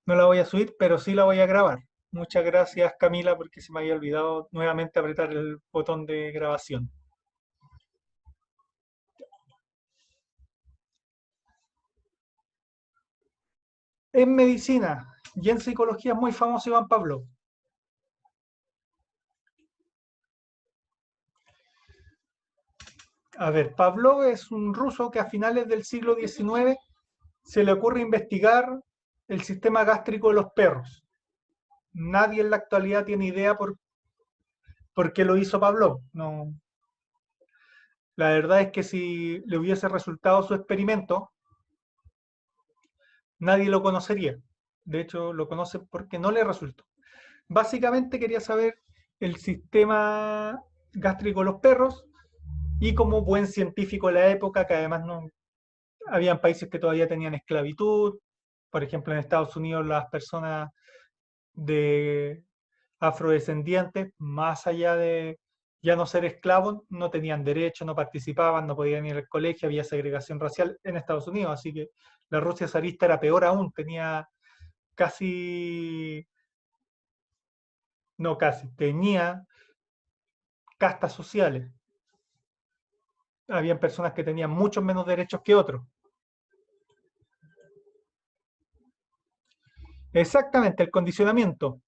No la voy a subir, pero sí la voy a grabar. Muchas gracias, Camila, porque se me había olvidado nuevamente apretar el botón de grabación. En medicina y en psicología es muy famoso Iván Pavlov. A ver, Pavlov es un ruso que a finales del siglo XIX se le ocurre investigar el sistema gástrico de los perros. Nadie en la actualidad tiene idea por qué lo hizo Pavlov. No, la verdad es que si le hubiese resultado su experimento, nadie lo conocería. De hecho, lo conoce porque no le resultó. Básicamente quería saber el sistema gástrico de los perros y como buen científico de la época, que además no habían países que todavía tenían esclavitud, por ejemplo en Estados Unidos las personas de afrodescendientes, más allá de ya no ser esclavos, no tenían derecho, no participaban, no podían ir al colegio, había segregación racial en Estados Unidos, así que la Rusia zarista era peor aún, tenía casi, no casi, tenía castas sociales. Habían personas que tenían muchos menos derechos que otros. Exactamente, el condicionamiento.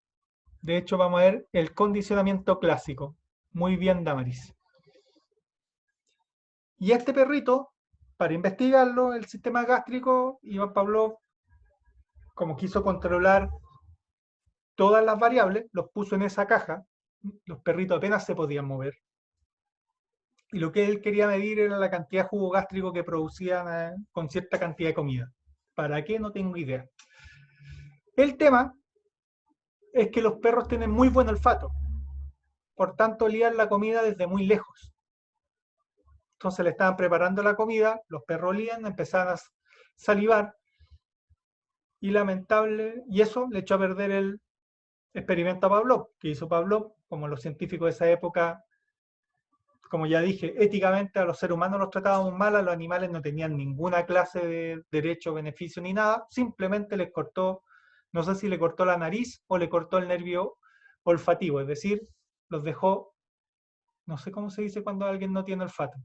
De hecho, vamos a ver el condicionamiento clásico. Muy bien, Damaris. Y este perrito, para investigarlo, el sistema gástrico, Iván Pavlov, como quiso controlar todas las variables, los puso en esa caja. Los perritos apenas se podían mover. Y lo que él quería medir era la cantidad de jugo gástrico que producían con cierta cantidad de comida. ¿Para qué? No tengo idea. El tema es que los perros tienen muy buen olfato, por tanto olían la comida desde muy lejos. Entonces le estaban preparando la comida, los perros olían, empezaban a salivar y lamentable, y eso le echó a perder el experimento a Pavlov, que hizo Pavlov, como los científicos de esa época, como ya dije, éticamente a los seres humanos los tratábamos mal, a los animales no tenían ninguna clase de derecho, beneficio ni nada, simplemente les cortó, no sé si le cortó la nariz o le cortó el nervio olfativo, es decir, los dejó, no sé cómo se dice cuando alguien no tiene olfato.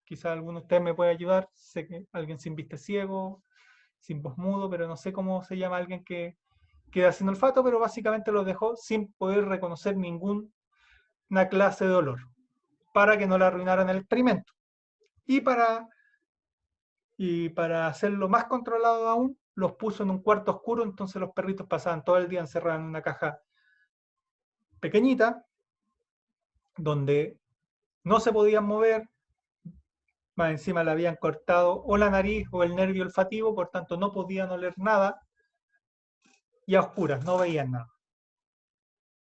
Quizá alguno de ustedes me puede ayudar, sé que alguien sin vista ciego, sin voz mudo, pero no sé cómo se llama alguien que queda sin olfato, pero básicamente los dejó sin poder reconocer ninguna clase de olor, para que no le arruinaran el experimento. Y para, y para hacerlo más controlado aún, los puso en un cuarto oscuro, entonces los perritos pasaban todo el día encerrados en una caja pequeñita, donde no se podían mover, más encima le habían cortado o la nariz o el nervio olfativo, por tanto no podían oler nada, y a oscuras, no veían nada.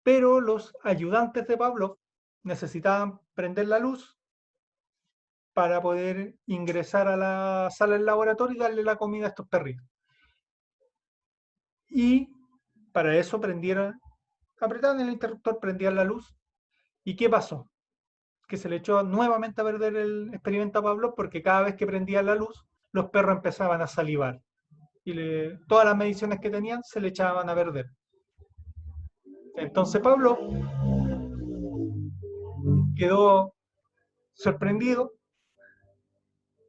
Pero los ayudantes de Pavlov necesitaban prender la luz para poder ingresar a la sala del laboratorio y darle la comida a estos perritos. Y para eso prendieron, apretaban el interruptor, prendían la luz. ¿Y qué pasó? Que se le echó nuevamente a perder el experimento a Pavlov porque cada vez que prendía la luz, los perros empezaban a salivar. Y todas las mediciones que tenían se le echaban a perder. Entonces Pablo quedó sorprendido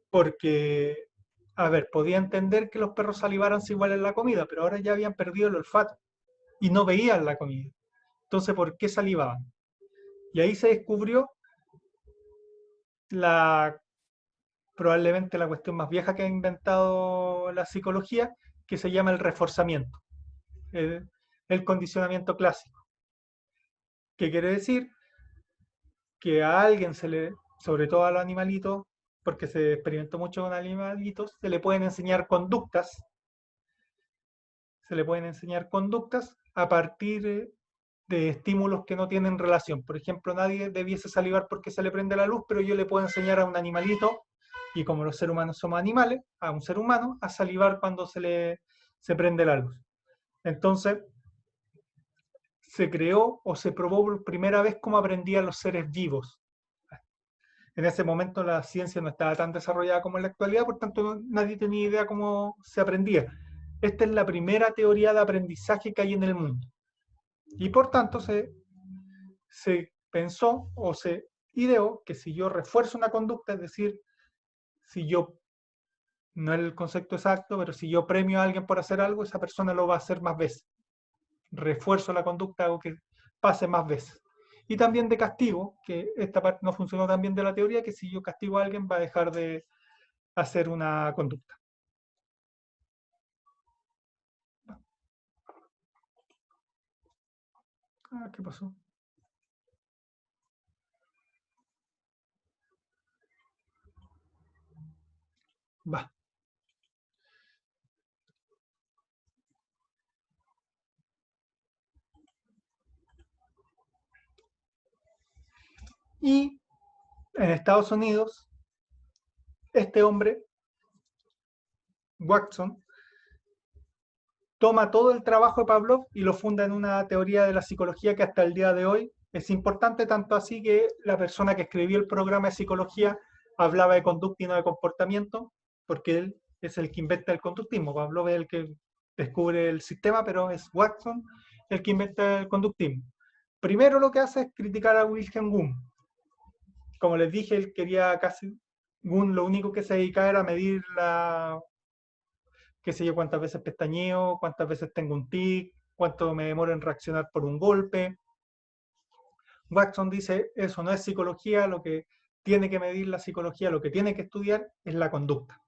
porque, a ver, podía entender que los perros salivaran si igual en la comida, pero ahora ya habían perdido el olfato y no veían la comida. Entonces, ¿por qué salivaban? Y ahí se descubrió la probablemente la cuestión más vieja que ha inventado la psicología, que se llama el reforzamiento, el, el condicionamiento clásico. ¿Qué quiere decir? Que a alguien se le, sobre todo a los animalitos, porque se experimentó mucho con animalitos, se le pueden enseñar conductas, se le pueden enseñar conductas a partir de estímulos que no tienen relación. Por ejemplo, nadie debiese salivar porque se le prende la luz, pero yo le puedo enseñar a un animalito, y como los seres humanos somos animales, a un ser humano a salivar cuando se prende la luz. Entonces, se creó o se probó por primera vez cómo aprendían los seres vivos. En ese momento la ciencia no estaba tan desarrollada como en la actualidad, por tanto nadie tenía idea cómo se aprendía. esta es la primera teoría de aprendizaje que hay en el mundo. Y por tanto se pensó o se ideó que si yo refuerzo una conducta, es decir, si yo, no es el concepto exacto, pero si yo premio a alguien por hacer algo, esa persona lo va a hacer más veces. Refuerzo la conducta, hago que pase más veces. Y también de castigo, que esta parte no funcionó tan bien de la teoría, que si yo castigo a alguien va a dejar de hacer una conducta. Ah, ¿qué pasó? Va. Y en Estados Unidos, este hombre, Watson, toma todo el trabajo de Pavlov y lo funda en una teoría de la psicología que hasta el día de hoy es importante, tanto así que la persona que escribió el programa de psicología hablaba de conducta y no de comportamiento, porque él es el que inventa el conductismo. Pavlov es el que descubre el sistema, pero es Watson el que inventa el conductismo. Primero lo que hace es criticar a Wilhelm Wundt. Como les dije, él quería casi... Wundt lo único que se dedicaba era a medir la, qué sé yo, cuántas veces pestañeo, cuántas veces tengo un tic, cuánto me demoro en reaccionar por un golpe. Watson dice, eso no es psicología, lo que tiene que medir la psicología, lo que tiene que estudiar es la conducta.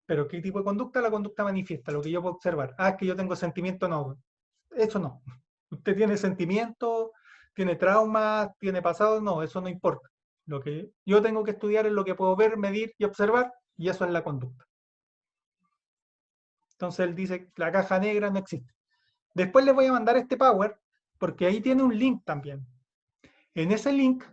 Pero ¿qué tipo de conducta? La conducta manifiesta, lo que yo puedo observar. Ah, es que yo tengo sentimiento, no. Eso no. Usted tiene sentimiento, tiene traumas, tiene pasado, no, eso no importa. Lo que yo tengo que estudiar es lo que puedo ver, medir y observar, y eso es la conducta. Entonces él dice, la caja negra no existe. Después les voy a mandar este Power, porque ahí tiene un link también. En ese link,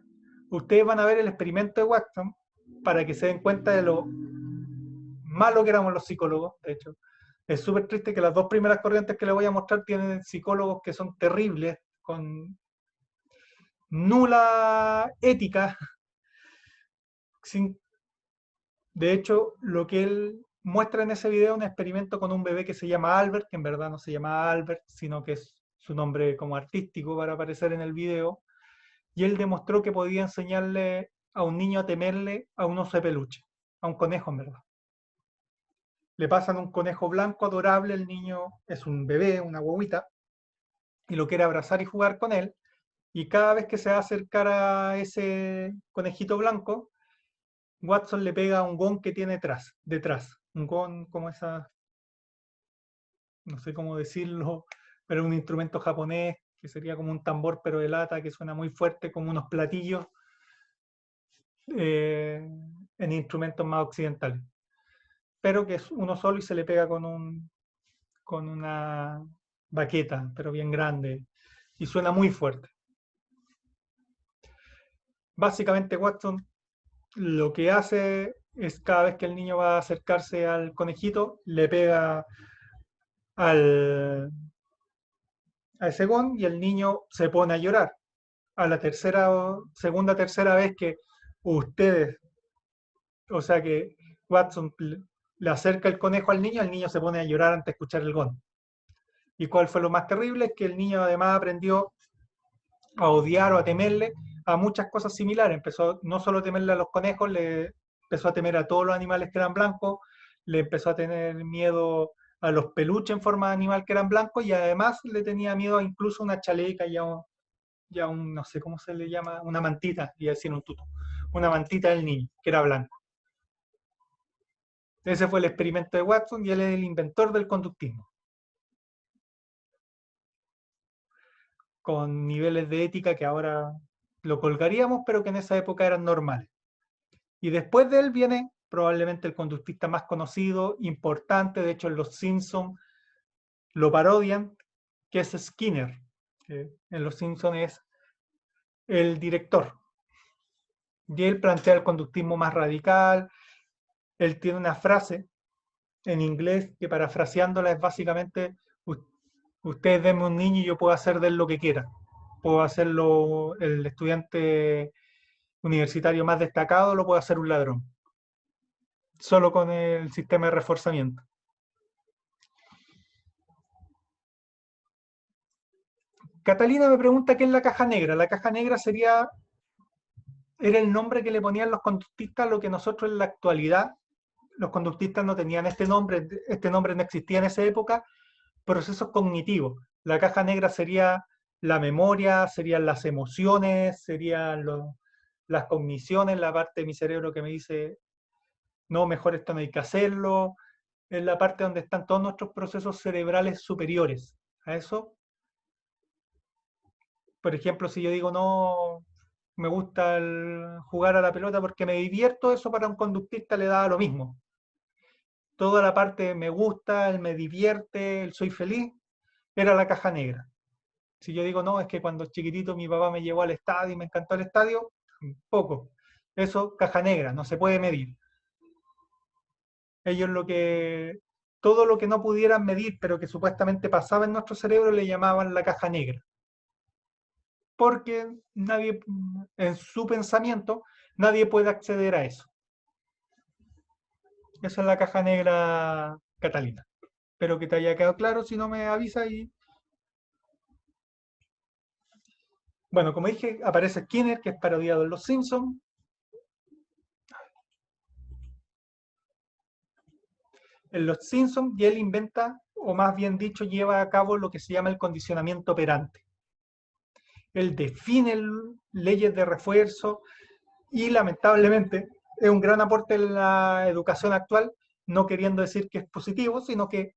ustedes van a ver el experimento de Watson para que se den cuenta de lo malo que éramos los psicólogos. De hecho, es súper triste que las dos primeras corrientes que les voy a mostrar tienen psicólogos que son terribles, con nula ética. Sin... De hecho, lo que él muestra en ese video es un experimento con un bebé que se llama Albert, que en verdad no se llama Albert, sino que es su nombre como artístico para aparecer en el video. Y él demostró que podía enseñarle a un niño a temerle a un oso de peluche, a un conejo en verdad. Le pasan un conejo blanco adorable, el niño es un bebé, una guaguita, y lo quiere abrazar y jugar con él, y cada vez que se va a acercar a ese conejito blanco, Watson le pega un gong que tiene detrás, un gong como esa, no sé cómo decirlo, pero un instrumento japonés que sería como un tambor pero de lata que suena muy fuerte, como unos platillos eh, en instrumentos más occidentales, pero que es uno solo y se le pega con una baqueta, pero bien grande, y suena muy fuerte. Básicamente Watson lo que hace es cada vez que el niño va a acercarse al conejito, le pega al, a ese gong y el niño se pone a llorar. A la segunda, tercera vez que ustedes, o sea que Watson le acerca el conejo al niño se pone a llorar antes de escuchar el gong. ¿Y cuál fue lo más terrible? Es que el niño además aprendió a odiar o a temerle a muchas cosas similares. Empezó no solo a temerle a los conejos, le empezó a temer a todos los animales que eran blancos, le empezó a tener miedo a los peluches en forma de animal que eran blancos y además le tenía miedo a incluso una chaleca y a un, no sé cómo se le llama, una mantita, iba a decir un tuto, una mantita del niño, que era blanco. Ese fue el experimento de Watson y él es el inventor del conductismo, con niveles de ética que ahora lo colgaríamos, pero que en esa época eran normales. Y después de él viene probablemente el conductista más conocido, importante, de hecho en Los Simpsons lo parodian, que es Skinner, que en Los Simpsons es el director. Y él plantea el conductismo más radical, él tiene una frase en inglés que parafraseándola es básicamente, ustedes denme un niño y yo puedo hacer de él lo que quiera. Puedo hacerlo el estudiante universitario más destacado, lo puede hacer un ladrón, solo con el sistema de reforzamiento. Catalina me pregunta qué es la caja negra. La caja negra era el nombre que le ponían los conductistas a lo que nosotros en la actualidad, los conductistas no tenían este nombre no existía en esa época, procesos cognitivos. La caja negra sería la memoria, serían las emociones, serían las cogniciones, la parte de mi cerebro que me dice, no, mejor esto no hay que hacerlo, es la parte donde están todos nuestros procesos cerebrales superiores. A eso, por ejemplo, si yo digo, no, me gusta jugar a la pelota porque me divierto, eso para un conductista le da lo mismo. Toda la parte de me gusta, el me divierte, el soy feliz, era la caja negra. Si yo digo, no, es que cuando chiquitito mi papá me llevó al estadio y me encantó el estadio, poco. Eso, caja negra, no se puede medir. Ellos todo lo que no pudieran medir, pero que supuestamente pasaba en nuestro cerebro, le llamaban la caja negra. Porque nadie, en su pensamiento, nadie puede acceder a eso. Esa es la caja negra, Catalina. Espero que te haya quedado claro, si no me avisa y... Bueno, como dije, aparece Skinner, que es parodiado en Los Simpsons. En Los Simpsons, y él inventa, o más bien dicho, lleva a cabo lo que se llama el condicionamiento operante. Él define leyes de refuerzo y lamentablemente es un gran aporte en la educación actual, no queriendo decir que es positivo, sino que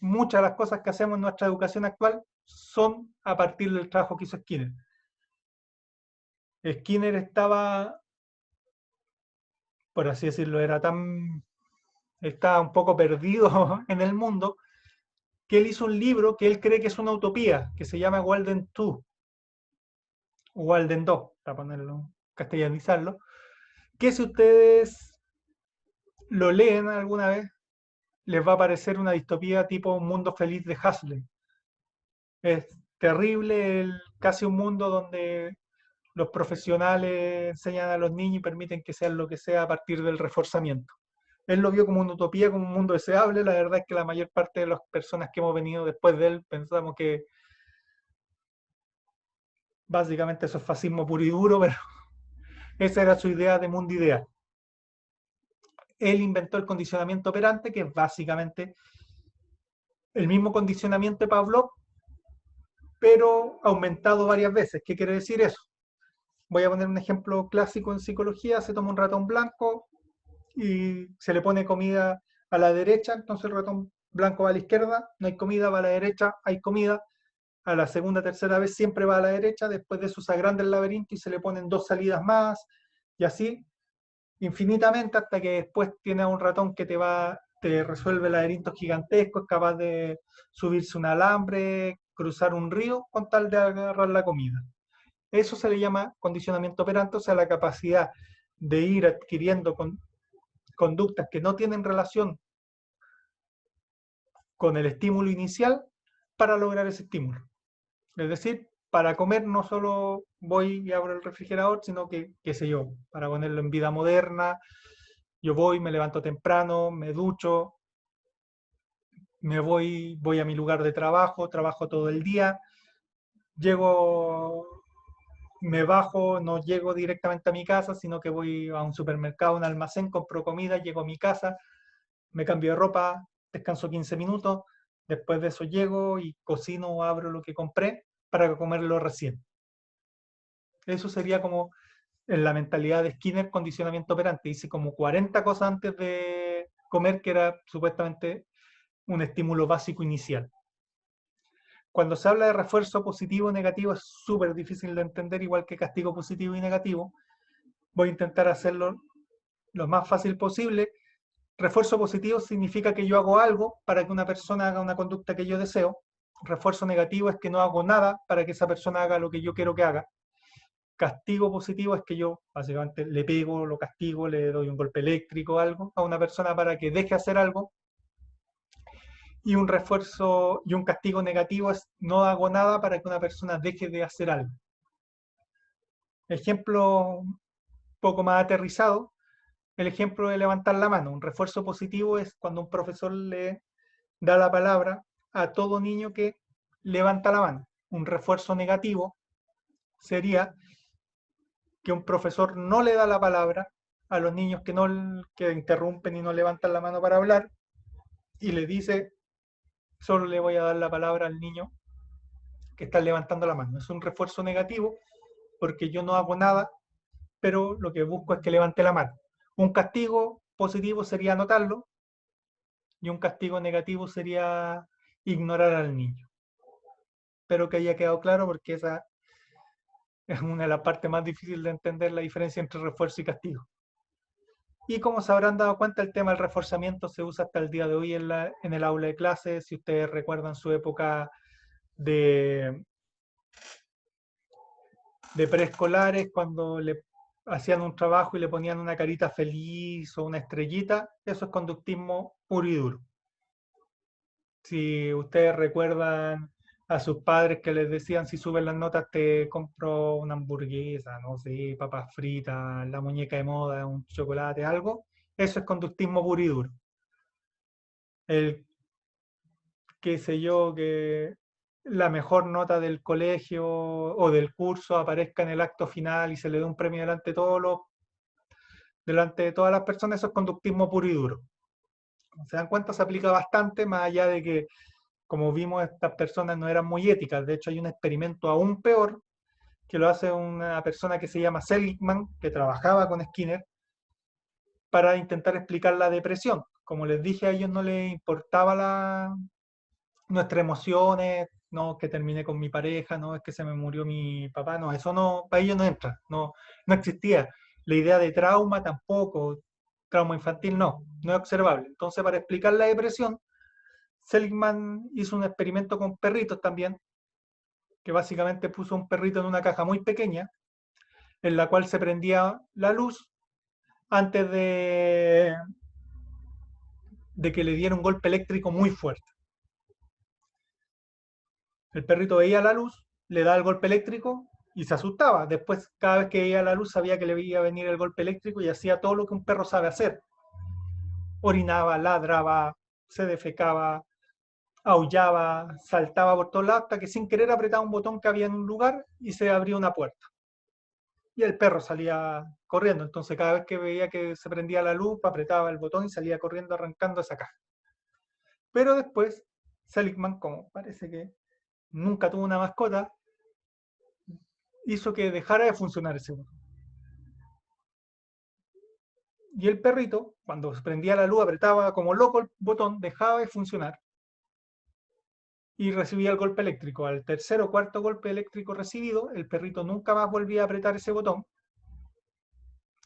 muchas de las cosas que hacemos en nuestra educación actual son a partir del trabajo que hizo Skinner. Skinner estaba, por así decirlo, estaba un poco perdido en el mundo, que él hizo un libro que él cree que es una utopía, que se llama Walden 2, o Walden 2, para ponerlo, castellanizarlo, que si ustedes lo leen alguna vez, les va a parecer una distopía tipo Un mundo feliz de Huxley. Es terrible, casi un mundo donde los profesionales enseñan a los niños y permiten que sean lo que sea a partir del reforzamiento. Él lo vio como una utopía, como un mundo deseable. La verdad es que la mayor parte de las personas que hemos venido después de él pensamos que básicamente eso es fascismo puro y duro, pero esa era su idea de mundo ideal. Él inventó el condicionamiento operante, que es básicamente el mismo condicionamiento de Pavlov, pero aumentado varias veces. ¿Qué quiere decir eso? Voy a poner un ejemplo clásico en psicología. Se toma un ratón blanco y se le pone comida a la derecha, entonces el ratón blanco va a la izquierda, no hay comida, va a la derecha, hay comida. A la segunda, tercera vez siempre va a la derecha, después de eso se agranda el laberinto y se le ponen dos salidas más, y así infinitamente hasta que después tiene a un ratón que te resuelve laberintos gigantescos, es capaz de subirse un alambre, cruzar un río con tal de agarrar la comida. Eso se le llama condicionamiento operante, o sea, la capacidad de ir adquiriendo conductas que no tienen relación con el estímulo inicial para lograr ese estímulo. Es decir, para comer no solo voy y abro el refrigerador, sino que, qué sé yo, para ponerlo en vida moderna, yo voy, me levanto temprano, me ducho, voy a mi lugar de trabajo, trabajo todo el día, llego, me bajo, no llego directamente a mi casa, sino que voy a un supermercado, un almacén, compro comida, llego a mi casa, me cambio de ropa, descanso 15 minutos, después de eso llego y cocino o abro lo que compré para comerlo recién. Eso sería como en la mentalidad de Skinner, condicionamiento operante. Hice como 40 cosas antes de comer, que era supuestamente un estímulo básico inicial. Cuando se habla de refuerzo positivo o negativo es súper difícil de entender, igual que castigo positivo y negativo. Voy a intentar hacerlo lo más fácil posible. Refuerzo positivo significa que yo hago algo para que una persona haga una conducta que yo deseo. Refuerzo negativo es que no hago nada para que esa persona haga lo que yo quiero que haga. Castigo positivo es que yo básicamente le pego, lo castigo, le doy un golpe eléctrico o algo a una persona para que deje hacer algo. Y un refuerzo y un castigo negativo es no hago nada para que una persona deje de hacer algo. Ejemplo un poco más aterrizado, el ejemplo de levantar la mano. Un refuerzo positivo es cuando un profesor le da la palabra a todo niño que levanta la mano. un refuerzo negativo sería que un profesor no le da la palabra a los niños que interrumpen y no levantan la mano para hablar y le dice, solo le voy a dar la palabra al niño que está levantando la mano. Es un refuerzo negativo porque yo no hago nada, pero lo que busco es que levante la mano. Un castigo positivo sería anotarlo y un castigo negativo sería ignorar al niño. Espero que haya quedado claro porque esa es una de las partes más difíciles de entender la diferencia entre refuerzo y castigo. Y como se habrán dado cuenta, el tema del reforzamiento se usa hasta el día de hoy en el aula de clases. Si ustedes recuerdan su época de, de preescolares, cuando le hacían un trabajo y le ponían una carita feliz o una estrellita, eso es conductismo puro y duro. Si ustedes recuerdan a sus padres que les decían si suben las notas te compro una hamburguesa, no sé, papas fritas, la muñeca de moda, un chocolate, algo, eso es conductismo puro y duro. El qué sé yo, que la mejor nota del colegio o del curso aparezca en el acto final y se le dé un premio delante de todas las personas, eso es conductismo puro y duro. Como se dan cuenta, se aplica bastante, más allá de que, como vimos, estas personas no eran muy éticas. De hecho, hay un experimento aún peor que lo hace una persona que se llama Seligman, que trabajaba con Skinner, para intentar explicar la depresión. Como les dije, a ellos no les importaba nuestras emociones, no que terminé con mi pareja, no es que se me murió mi papá, no, eso no, para ellos no entra, no, no existía. La idea de trauma tampoco, trauma infantil no es observable. Entonces, para explicar la depresión, Seligman hizo un experimento con perritos también, que básicamente puso un perrito en una caja muy pequeña, en la cual se prendía la luz antes de que le diera un golpe eléctrico muy fuerte. El perrito veía la luz, le daba el golpe eléctrico y se asustaba. Después, cada vez que veía la luz, sabía que le iba a venir el golpe eléctrico y hacía todo lo que un perro sabe hacer. Orinaba, ladraba, se defecaba, aullaba, saltaba por todos lados hasta que sin querer apretaba un botón que había en un lugar y se abría una puerta. Y el perro salía corriendo. Entonces, cada vez que veía que se prendía la luz, apretaba el botón y salía corriendo arrancando esa caja. Pero después, Seligman, como parece que nunca tuvo una mascota, hizo que dejara de funcionar ese botón. Y el perrito, cuando prendía la luz, apretaba como loco el botón, dejaba de funcionar y recibía el golpe eléctrico. Al tercer o cuarto golpe eléctrico recibido, el perrito nunca más volvía a apretar ese botón,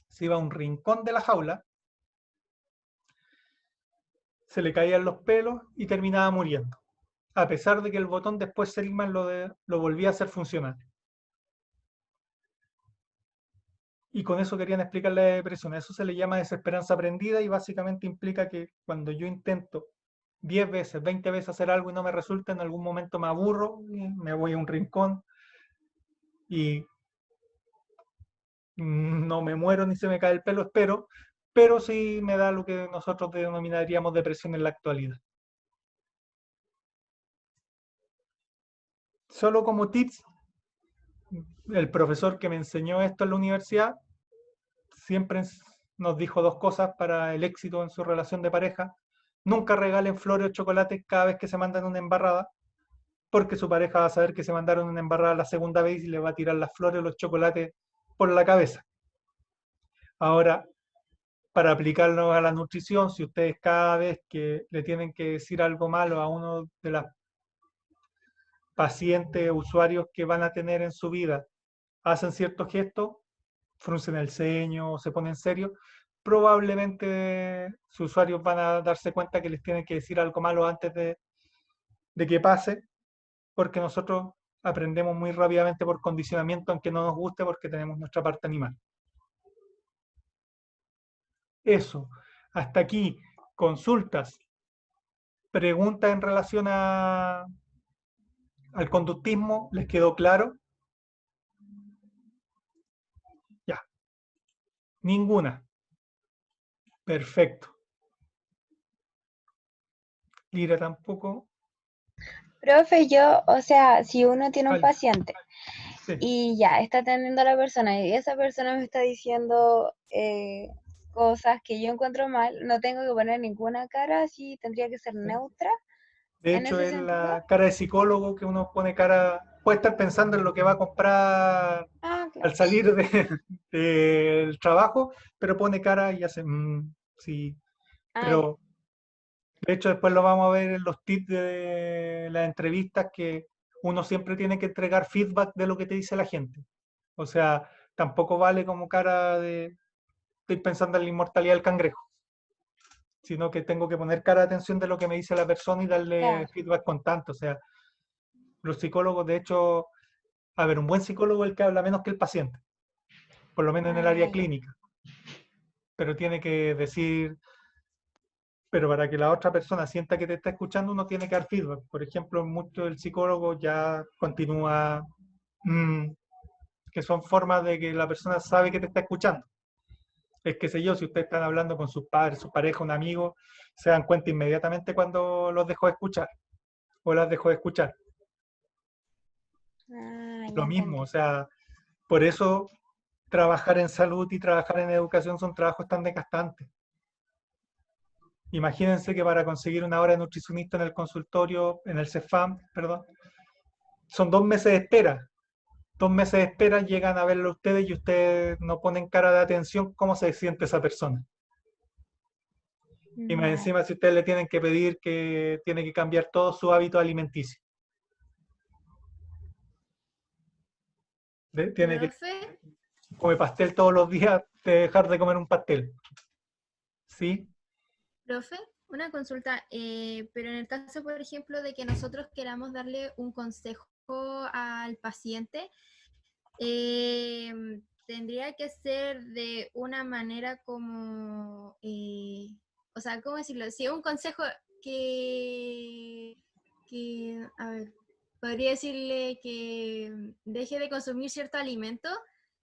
se iba a un rincón de la jaula, se le caían los pelos y terminaba muriendo, a pesar de que el botón después Seligman lo volvía a hacer funcionar. Y con eso querían explicar la depresión. A eso se le llama desesperanza aprendida y básicamente implica que cuando yo intento 10 veces, 20 veces hacer algo y no me resulta, en algún momento me aburro, me voy a un rincón y no me muero ni se me cae el pelo, espero, pero sí me da lo que nosotros denominaríamos depresión en la actualidad. Solo como tips, el profesor que me enseñó esto en la universidad siempre nos dijo dos cosas para el éxito en su relación de pareja. Nunca regalen flores o chocolates cada vez que se mandan una embarrada, porque su pareja va a saber que se mandaron una embarrada la segunda vez y le va a tirar las flores o los chocolates por la cabeza. Ahora, para aplicarlo a la nutrición, si ustedes cada vez que le tienen que decir algo malo a uno de los pacientes, usuarios que van a tener en su vida, hacen ciertos gestos, fruncen el ceño, se ponen serios, probablemente sus usuarios van a darse cuenta que les tienen que decir algo malo antes de que pase, porque nosotros aprendemos muy rápidamente por condicionamiento, aunque no nos guste, porque tenemos nuestra parte animal. Eso, hasta aquí, consultas, preguntas en relación al conductismo, ¿les quedó claro? Ya, ninguna. Perfecto. Lira tampoco. Profe, yo, o sea, si uno tiene un Al- paciente sí. y ya está atendiendo a la persona y esa persona me está diciendo cosas que yo encuentro mal, no tengo que poner ninguna cara, así tendría que ser Sí. neutra De en hecho, ese es sentido. la cara de psicólogo que uno pone cara, puede estar pensando en lo que va a comprar Ah, al claro. salir del trabajo, pero pone cara y hace, sí, Ah, ya. pero de hecho después lo vamos a ver en los tips de las entrevistas que uno siempre tiene que entregar feedback de lo que te dice la gente. O sea, tampoco vale como cara de estoy pensando en la inmortalidad del cangrejo, sino que tengo que poner cara de atención de lo que me dice la persona y darle Claro. feedback constante. O sea, los psicólogos, de hecho, a ver, un buen psicólogo es el que habla menos que el paciente, por lo menos en el Ah, área ya. clínica, pero tiene que decir, pero para que la otra persona sienta que te está escuchando, uno tiene que dar feedback. Por ejemplo, mucho del psicólogo ya continúa, mm, que son formas de que la persona sabe que te está escuchando. Es que sé yo, si ustedes están hablando con sus padres, su pareja, un amigo, se dan cuenta inmediatamente cuando los dejó de escuchar o las dejó de escuchar. Ah, ya Lo mismo, o entendí. sea, por eso trabajar en salud y trabajar en educación son trabajos tan desgastantes. Imagínense que para conseguir una hora de nutricionista en el consultorio, en el CEFAM, perdón, son 2 meses de espera. 2 meses de espera, llegan a verlo ustedes y ustedes no ponen cara de atención cómo se siente esa persona. Y más Vale. encima, si ustedes le tienen que pedir que tiene que cambiar todo su hábito alimenticio. Tiene que Profe, comer pastel todos los días, de dejar de comer un pastel. ¿Sí? profe, una consulta, pero en el caso, por ejemplo, de que nosotros queramos darle un consejo al paciente, tendría que ser de una manera como, o sea, ¿cómo decirlo? Si es un consejo a ver, podría decirle que deje de consumir cierto alimento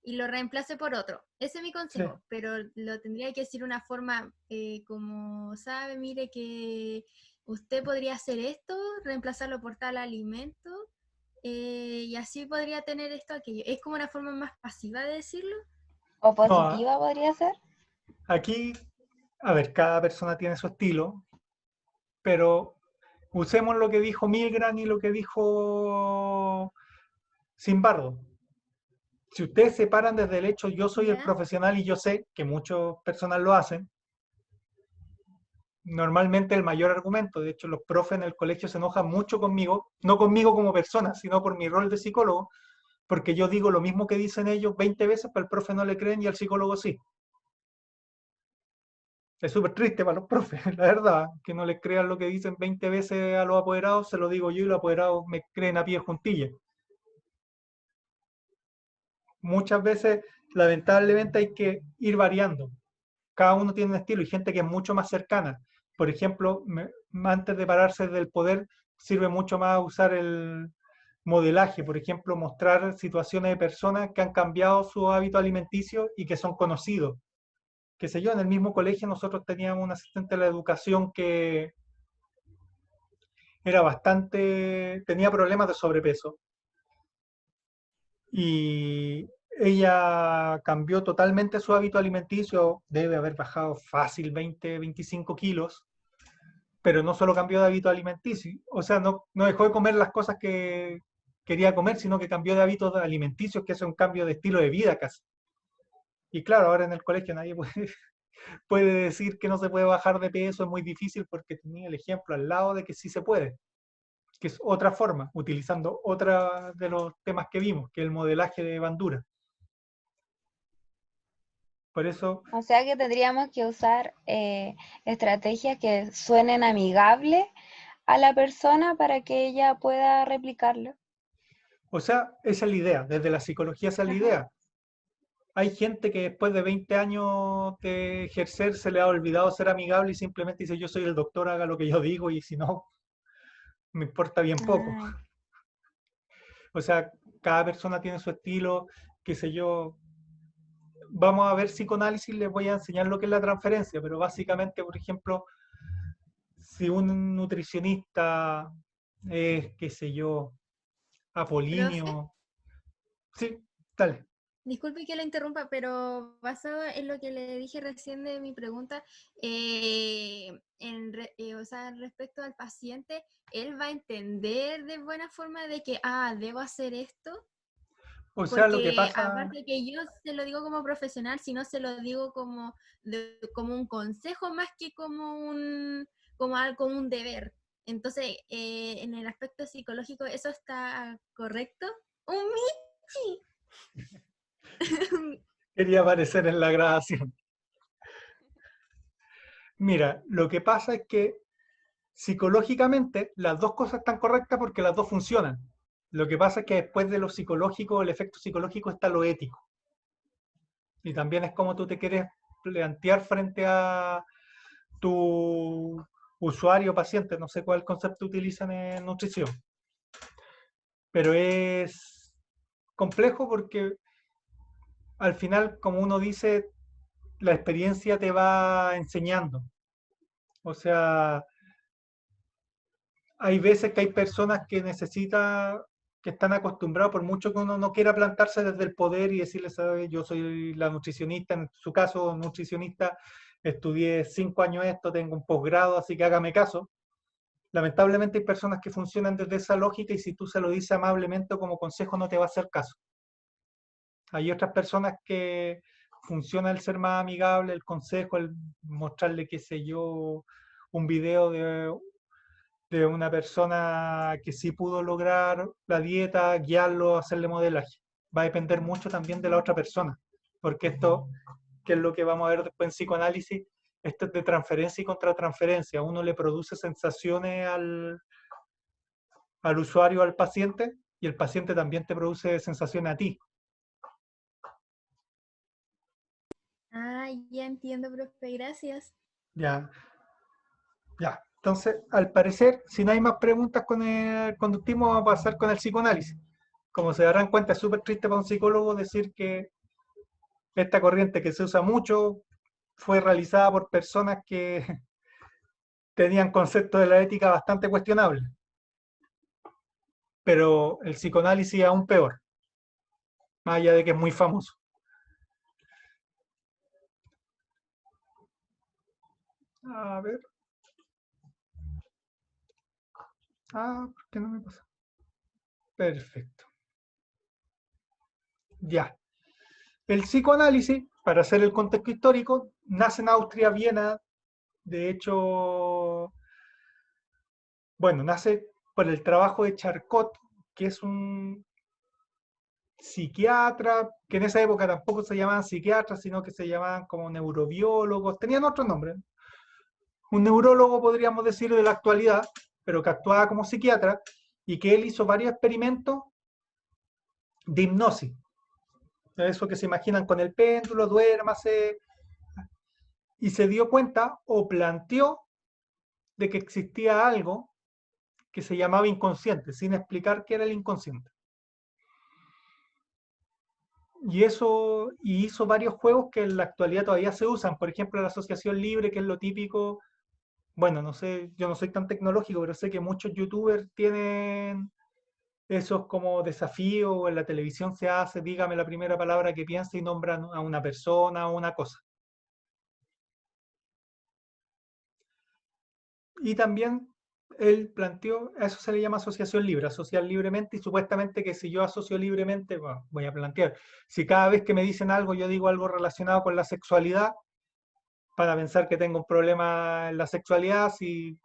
y lo reemplace por otro. Ese es mi Sí. consejo, pero lo tendría que decir de una forma como, sabe, mire que usted podría hacer esto, reemplazarlo por tal alimento, y así podría tener esto, aquello. Es como una forma más pasiva de decirlo. O No, positiva podría ser. aquí, a ver, cada persona tiene su estilo, pero usemos lo que dijo Milgram y lo que dijo Simbardo. Si ustedes se paran desde el hecho, yo soy el ¿Ya? profesional y yo sé que muchas personas lo hacen, normalmente el mayor argumento, de hecho los profes en el colegio se enojan mucho conmigo, no conmigo como persona, sino por mi rol de psicólogo, porque yo digo lo mismo que dicen ellos 20 veces, pero el profe no le creen y al psicólogo sí. Es súper triste para los profes, la verdad, que no les crean lo que dicen 20 veces a los apoderados, se lo digo yo y los apoderados me creen a pie juntillas. Muchas veces, lamentablemente, hay que ir variando. Cada uno tiene un estilo y gente que es mucho más cercana. Por ejemplo, antes de pararse del poder, sirve mucho más usar el modelaje, por ejemplo, mostrar situaciones de personas que han cambiado su hábito alimenticio y que son conocidos. Qué sé yo, en el mismo colegio nosotros teníamos un asistente de la educación que era bastante, tenía problemas de sobrepeso y ella cambió totalmente su hábito alimenticio, debe haber bajado fácil 20, 25 kilos, pero no solo cambió de hábito alimenticio, o sea, no dejó de comer las cosas que quería comer, sino que cambió de hábitos alimenticios, que es un cambio de estilo de vida casi. Y claro, ahora en el colegio nadie puede decir que no se puede bajar de peso, es muy difícil porque tenía el ejemplo al lado de que sí se puede, que es otra forma, utilizando otra de los temas que vimos, que es el modelaje de Bandura. Por eso, O sea que tendríamos que usar estrategias que suenen amigables a la persona para que ella pueda replicarlo. o sea, esa es la idea, desde la psicología esa es la Ajá. idea. Hay gente que después de 20 años de ejercer se le ha olvidado ser amigable y simplemente dice yo soy el doctor, haga lo que yo digo y si no, me importa bien poco. Ay, O sea, cada persona tiene su estilo, qué sé yo. Vamos a ver psicoanálisis, les voy a enseñar lo que es la transferencia, pero básicamente, por ejemplo, si un nutricionista es, qué sé yo, Profe, apolíneo. Sí, dale. disculpe que la interrumpa, pero basado en lo que le dije recién de mi pregunta, o sea, respecto al paciente, ¿él va a entender de buena forma de que, debo hacer esto? O sea, lo que Porque pasa, aparte que yo se lo digo como profesional, sino se lo digo como, como un consejo más que como como un deber. Entonces, en el aspecto psicológico, ¿eso está correcto? ¡Un Michi! quería aparecer en la grabación. Mira, lo que pasa es que psicológicamente las dos cosas están correctas porque las dos funcionan. Lo que pasa es que después de lo psicológico, el efecto psicológico está lo ético. Y también es como tú te quieres plantear frente a tu usuario, paciente, no sé cuál concepto utilizan en nutrición. Pero es complejo porque al final, como uno dice, la experiencia te va enseñando. O sea, hay veces que hay personas que necesitan, que están acostumbrados, por mucho que uno no quiera plantarse desde el poder y decirle, ¿sabe? Yo soy la nutricionista, en su caso, nutricionista, estudié 5 años esto, tengo un posgrado, así que hágame caso. Lamentablemente hay personas que funcionan desde esa lógica y si tú se lo dices amablemente o como consejo no te va a hacer caso. Hay otras personas que funciona el ser más amigable, el consejo, el mostrarle, qué sé yo, un video de una persona que sí pudo lograr la dieta, guiarlo, hacerle modelaje. Va a depender mucho también de la otra persona, porque esto, que es lo que vamos a ver después en psicoanálisis, esto es de transferencia y contratransferencia. Uno le produce sensaciones al usuario, al paciente, y el paciente también te produce sensaciones a ti. Ya entiendo, profe, gracias. Ya, ya. Entonces, al parecer, si no hay más preguntas con el conductismo, vamos a pasar con el psicoanálisis. Como se darán cuenta, es súper triste para un psicólogo decir que esta corriente que se usa mucho fue realizada por personas que tenían conceptos de la ética bastante cuestionables. Pero el psicoanálisis es aún peor, más allá de que es muy famoso. A ver. ¿Por qué no me pasa? Perfecto. Ya. El psicoanálisis, para hacer el contexto histórico, nace en Austria, Viena. De hecho, bueno, nace por el trabajo de Charcot, que es un psiquiatra, que en esa época tampoco se llamaban psiquiatras, sino que se llamaban como neurobiólogos, tenían otro nombre. Un neurólogo, podríamos decir, de la actualidad, pero que actuaba como psiquiatra, y que él hizo varios experimentos de hipnosis. Eso que se imaginan con el péndulo, duérmase, y se dio cuenta o planteó de que existía algo que se llamaba inconsciente, sin explicar qué era el inconsciente. Y eso, y hizo varios juegos que en la actualidad todavía se usan, por ejemplo la asociación libre, que es lo típico, bueno, no sé, yo no soy tan tecnológico, pero sé que muchos youtubers tienen esos como desafíos, o en la televisión se hace, dígame la primera palabra que piensa y nombran a una persona o una cosa. Y también él planteó, a eso se le llama asociación libre, asociar libremente, y supuestamente que si yo asocio libremente, bueno, voy a plantear, si cada vez que me dicen algo yo digo algo relacionado con la sexualidad, para pensar que tengo un problema en la sexualidad, si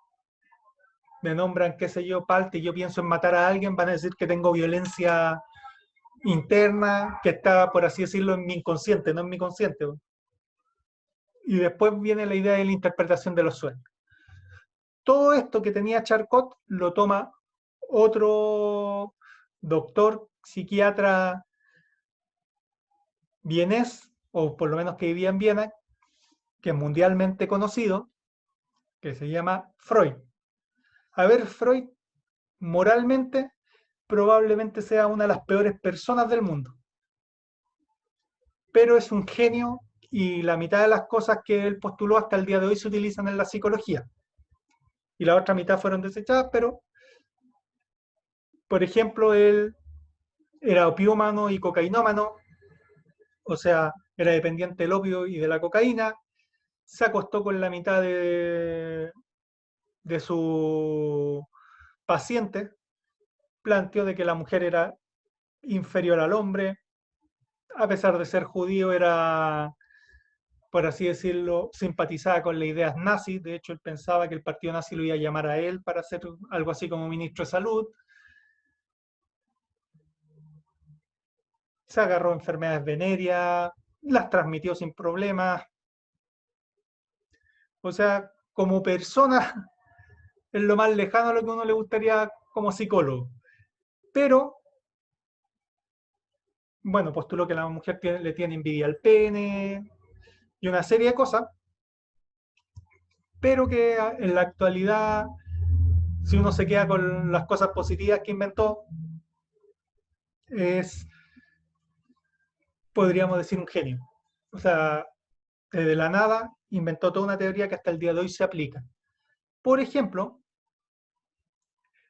me nombran, qué sé yo, palte y yo pienso en matar a alguien, van a decir que tengo violencia interna, que está, por así decirlo, en mi inconsciente, no en mi consciente. Y después viene la idea de la interpretación de los sueños. Todo esto que tenía Charcot lo toma otro doctor, psiquiatra vienés, o por lo menos que vivía en Viena, que es mundialmente conocido, que se llama Freud. A ver, Freud, moralmente, probablemente sea una de las peores personas del mundo, pero es un genio y la mitad de las cosas que él postuló hasta el día de hoy se utilizan en la psicología. Y la otra mitad fueron desechadas, pero por ejemplo, él era opiómano y cocainómano, o sea, era dependiente del opio y de la cocaína, se acostó con la mitad de su paciente, planteó de que la mujer era inferior al hombre, a pesar de ser judío era, por así decirlo, simpatizaba con las ideas nazis. De hecho, él pensaba que el partido nazi lo iba a llamar a él para hacer algo así como ministro de salud. Se agarró enfermedades venéreas, las transmitió sin problemas. O sea, como persona es lo más lejano a lo que a uno le gustaría como psicólogo. Pero, bueno, postuló que la mujer le tiene envidia al pene y una serie de cosas, pero que en la actualidad, si uno se queda con las cosas positivas que inventó, es, podríamos decir, un genio. O sea, de la nada inventó toda una teoría que hasta el día de hoy se aplica. Por ejemplo,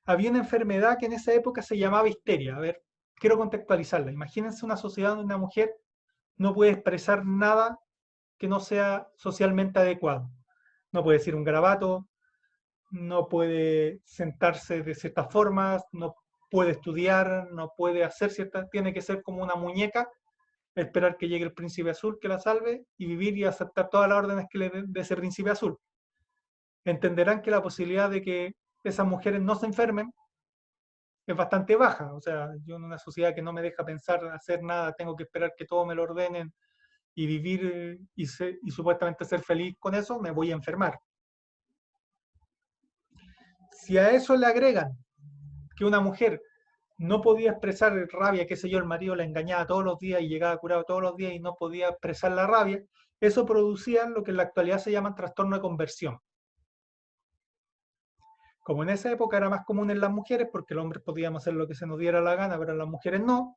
había una enfermedad que en esa época se llamaba histeria. A ver, quiero contextualizarla. Imagínense una sociedad donde una mujer no puede expresar nada que no sea socialmente adecuado. No puede decir un garabato, no puede sentarse de ciertas formas, no puede estudiar, no puede hacer ciertas, tiene que ser como una muñeca, esperar que llegue el príncipe azul que la salve y vivir y aceptar todas las órdenes que le dé de ese príncipe azul. Entenderán que la posibilidad de que esas mujeres no se enfermen es bastante baja. O sea, yo en una sociedad que no me deja pensar, hacer nada, tengo que esperar que todo me lo ordenen y vivir y supuestamente ser feliz con eso, me voy a enfermar. Si a eso le agregan que una mujer no podía expresar rabia, qué sé yo, el marido la engañaba todos los días y llegaba curado todos los días y no podía expresar la rabia, eso producía lo que en la actualidad se llama trastorno de conversión. Como en esa época era más común en las mujeres, porque los hombres podíamos hacer lo que se nos diera la gana, pero las mujeres no,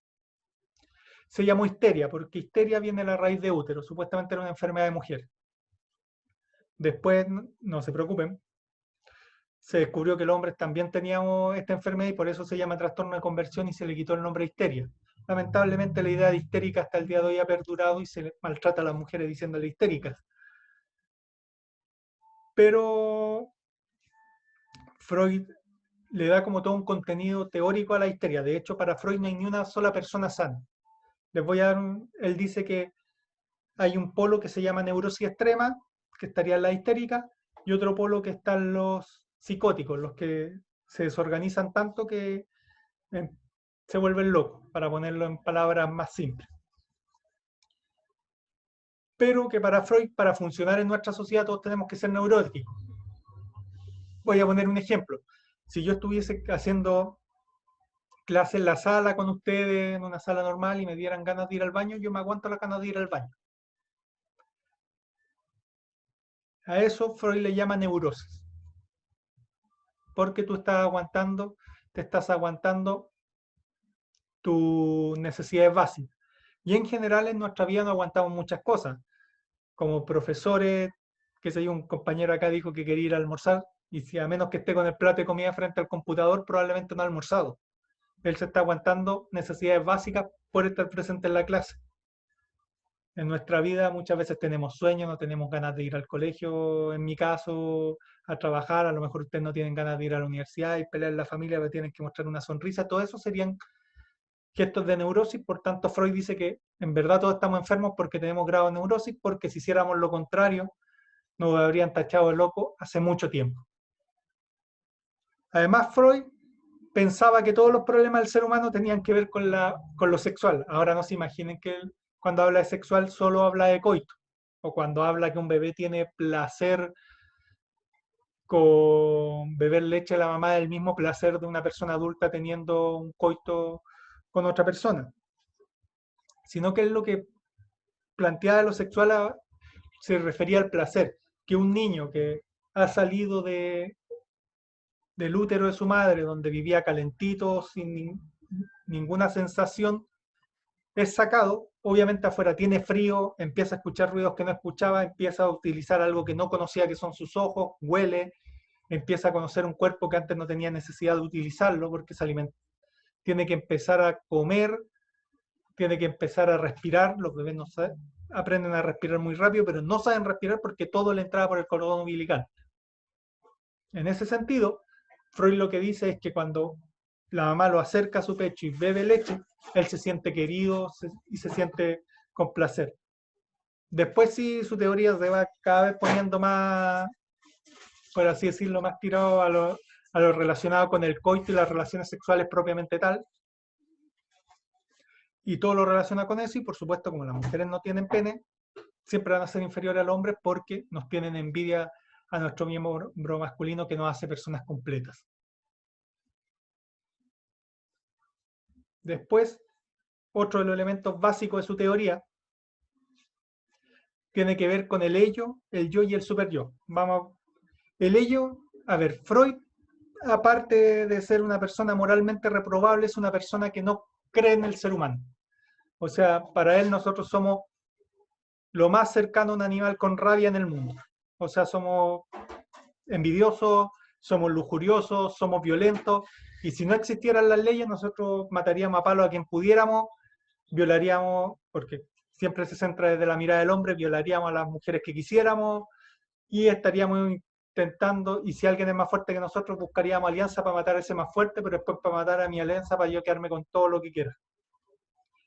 se llamó histeria, porque histeria viene de la raíz de útero, supuestamente era una enfermedad de mujer. Después, no se preocupen, se descubrió que los hombres también teníamos esta enfermedad y por eso se llama trastorno de conversión y se le quitó el nombre de histeria. Lamentablemente la idea de histérica hasta el día de hoy ha perdurado y se maltrata a las mujeres diciéndole histéricas. Pero Freud le da como todo un contenido teórico a la histeria. De hecho, para Freud no hay ni una sola persona sana. Les voy a dar él dice que hay un polo que se llama neurosis extrema, que estaría en la histérica, y otro polo que están los psicóticos, los que se desorganizan tanto que se vuelven locos, para ponerlo en palabras más simples. Pero que para Freud, para funcionar en nuestra sociedad, todos tenemos que ser neuróticos. Voy a poner un ejemplo. Si yo estuviese haciendo clase en la sala con ustedes, en una sala normal, y me dieran ganas de ir al baño, yo me aguanto las ganas de ir al baño. A eso Freud le llama neurosis. Porque tú estás aguantando, te estás aguantando tus necesidades básicas. Y en general en nuestra vida no aguantamos muchas cosas. Como profesores, que sé yo, un compañero acá dijo que quería ir a almorzar, y si a menos que esté con el plato de comida frente al computador, probablemente no ha almorzado. Él se está aguantando necesidades básicas por estar presente en la clase. En nuestra vida muchas veces tenemos sueños, no tenemos ganas de ir al colegio, en mi caso, a trabajar, a lo mejor ustedes no tienen ganas de ir a la universidad y pelear en la familia, pero tienen que mostrar una sonrisa, todo eso serían gestos de neurosis. Por tanto, Freud dice que en verdad todos estamos enfermos porque tenemos grado de neurosis, porque si hiciéramos lo contrario, nos habrían tachado de loco hace mucho tiempo. Además, Freud pensaba que todos los problemas del ser humano tenían que ver con lo sexual. Ahora no se imaginen que él, cuando habla de sexual, solo habla de coito, o cuando habla que un bebé tiene placer con beber leche de la mamá, del mismo placer de una persona adulta teniendo un coito con otra persona, sino que es lo que planteaba lo sexual se refería al placer, que un niño que ha salido del útero de su madre, donde vivía calentito, sin ninguna sensación, es sacado, obviamente afuera tiene frío, empieza a escuchar ruidos que no escuchaba, empieza a utilizar algo que no conocía, que son sus ojos, huele, empieza a conocer un cuerpo que antes no tenía necesidad de utilizarlo porque tiene que empezar a comer, tiene que empezar a respirar. Los bebés no aprenden a respirar muy rápido, pero no saben respirar porque todo le entraba por el cordón umbilical. En ese sentido, Freud lo que dice es que cuando la mamá lo acerca a su pecho y bebe leche, él se siente querido y se siente con placer. Después sí, su teoría se va cada vez poniendo más, por así decirlo, más tirado a lo relacionado con el coito y las relaciones sexuales propiamente tal. Y todo lo relaciona con eso, y por supuesto, como las mujeres no tienen pene, siempre van a ser inferiores al hombre porque nos tienen envidia a nuestro miembro masculino que nos hace personas completas. Después, otro de los elementos básicos de su teoría tiene que ver con el ello, el yo y el superyo. El ello, a ver, Freud, aparte de ser una persona moralmente reprobable, es una persona que no cree en el ser humano. O sea, para él nosotros somos lo más cercano a un animal con rabia en el mundo. O sea, somos envidiosos, somos lujuriosos, somos violentos, y si no existieran las leyes, nosotros mataríamos a palo a quien pudiéramos, violaríamos, porque siempre se centra desde la mirada del hombre, violaríamos a las mujeres que quisiéramos, y estaríamos intentando, y si alguien es más fuerte que nosotros, buscaríamos alianza para matar a ese más fuerte, pero después para matar a mi alianza, para yo quedarme con todo lo que quiera.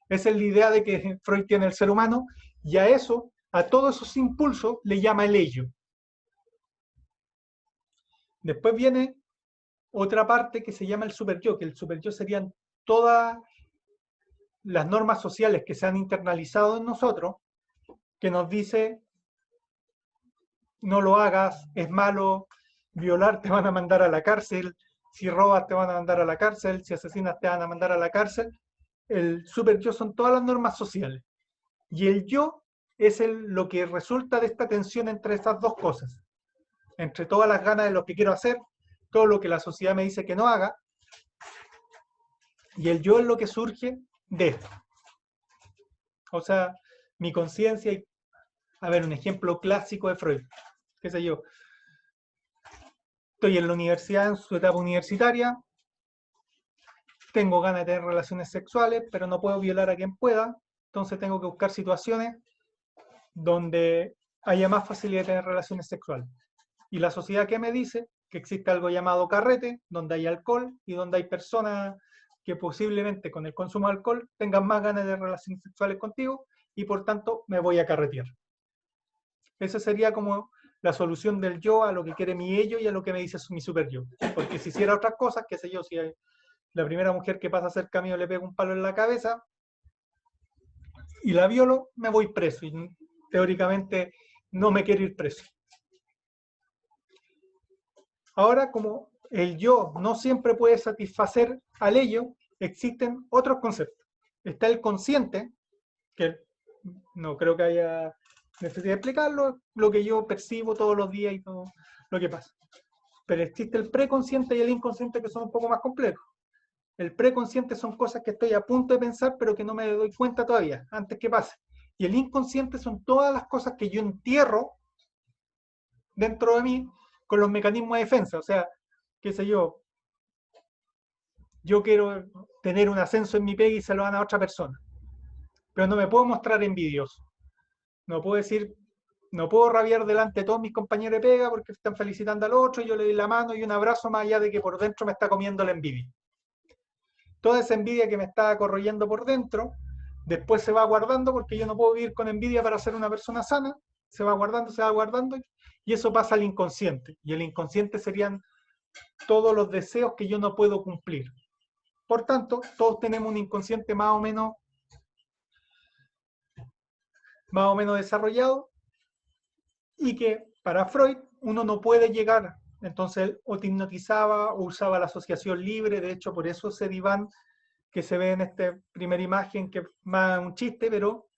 Esa es la idea de que Freud tiene el ser humano, y a eso, a todos esos impulsos, le llama el ello. Después viene otra parte que se llama el superyo, que el superyo serían todas las normas sociales que se han internalizado en nosotros, que nos dice, no lo hagas, es malo, violar te van a mandar a la cárcel, si robas te van a mandar a la cárcel, si asesinas te van a mandar a la cárcel. El superyo son todas las normas sociales. Y el yo es lo que resulta de esta tensión entre estas dos cosas, entre todas las ganas de lo que quiero hacer, todo lo que la sociedad me dice que no haga, y el yo es lo que surge de esto. O sea, mi conciencia, y a ver, un ejemplo clásico de Freud, qué sé yo, estoy en la universidad, en su etapa universitaria, tengo ganas de tener relaciones sexuales, pero no puedo violar a quien pueda, entonces tengo que buscar situaciones donde haya más facilidad de tener relaciones sexuales. Y la sociedad que me dice que existe algo llamado carrete, donde hay alcohol y donde hay personas que posiblemente con el consumo de alcohol tengan más ganas de relaciones sexuales contigo y por tanto me voy a carretear. Esa sería como la solución del yo a lo que quiere mi ello y a lo que me dice mi super yo. Porque si hiciera otras cosas, qué sé yo, si la primera mujer que pasa cerca mío le pego un palo en la cabeza y la violo, me voy preso. Y teóricamente no me quiero ir preso. Ahora, como el yo no siempre puede satisfacer al ello, existen otros conceptos. Está el consciente, que no creo que haya necesidad de explicarlo, lo que yo percibo todos los días y todo lo que pasa. Pero existe el preconsciente y el inconsciente, que son un poco más complejos. El preconsciente son cosas que estoy a punto de pensar, pero que no me doy cuenta todavía, antes que pase. Y el inconsciente son todas las cosas que yo entierro dentro de mí con los mecanismos de defensa. O sea, qué sé yo quiero tener un ascenso en mi pega y se lo dan a otra persona. Pero no me puedo mostrar envidioso. No puedo decir, no puedo rabiar delante de todos mis compañeros de pega porque están felicitando al otro y yo le doy la mano y un abrazo más allá de que por dentro me está comiendo la envidia. Toda esa envidia que me está corroyendo por dentro, después se va guardando porque yo no puedo vivir con envidia para ser una persona sana, se va guardando y eso pasa al inconsciente. Y el inconsciente serían todos los deseos que yo no puedo cumplir. Por tanto, todos tenemos un inconsciente más o menos desarrollado y que para Freud uno no puede llegar. Entonces él o te hipnotizaba o usaba la asociación libre. De hecho, por eso ese diván que se ve en esta primera imagen, que es más un chiste, pero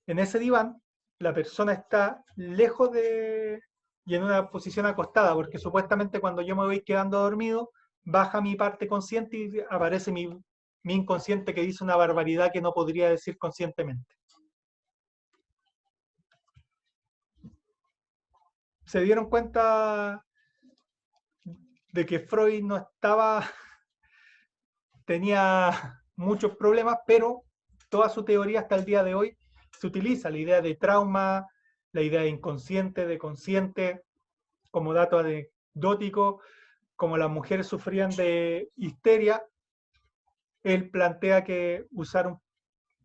en ese diván la persona está lejos y en una posición acostada, porque supuestamente cuando yo me voy quedando dormido, baja mi parte consciente y aparece mi inconsciente que dice una barbaridad que no podría decir conscientemente. ¿Se dieron cuenta de que Freud no estaba tenía muchos problemas, pero toda su teoría hasta el día de hoy se utiliza, la idea de trauma, la idea de inconsciente, de consciente, como dato anecdótico, como las mujeres sufrían de histeria, él plantea que usar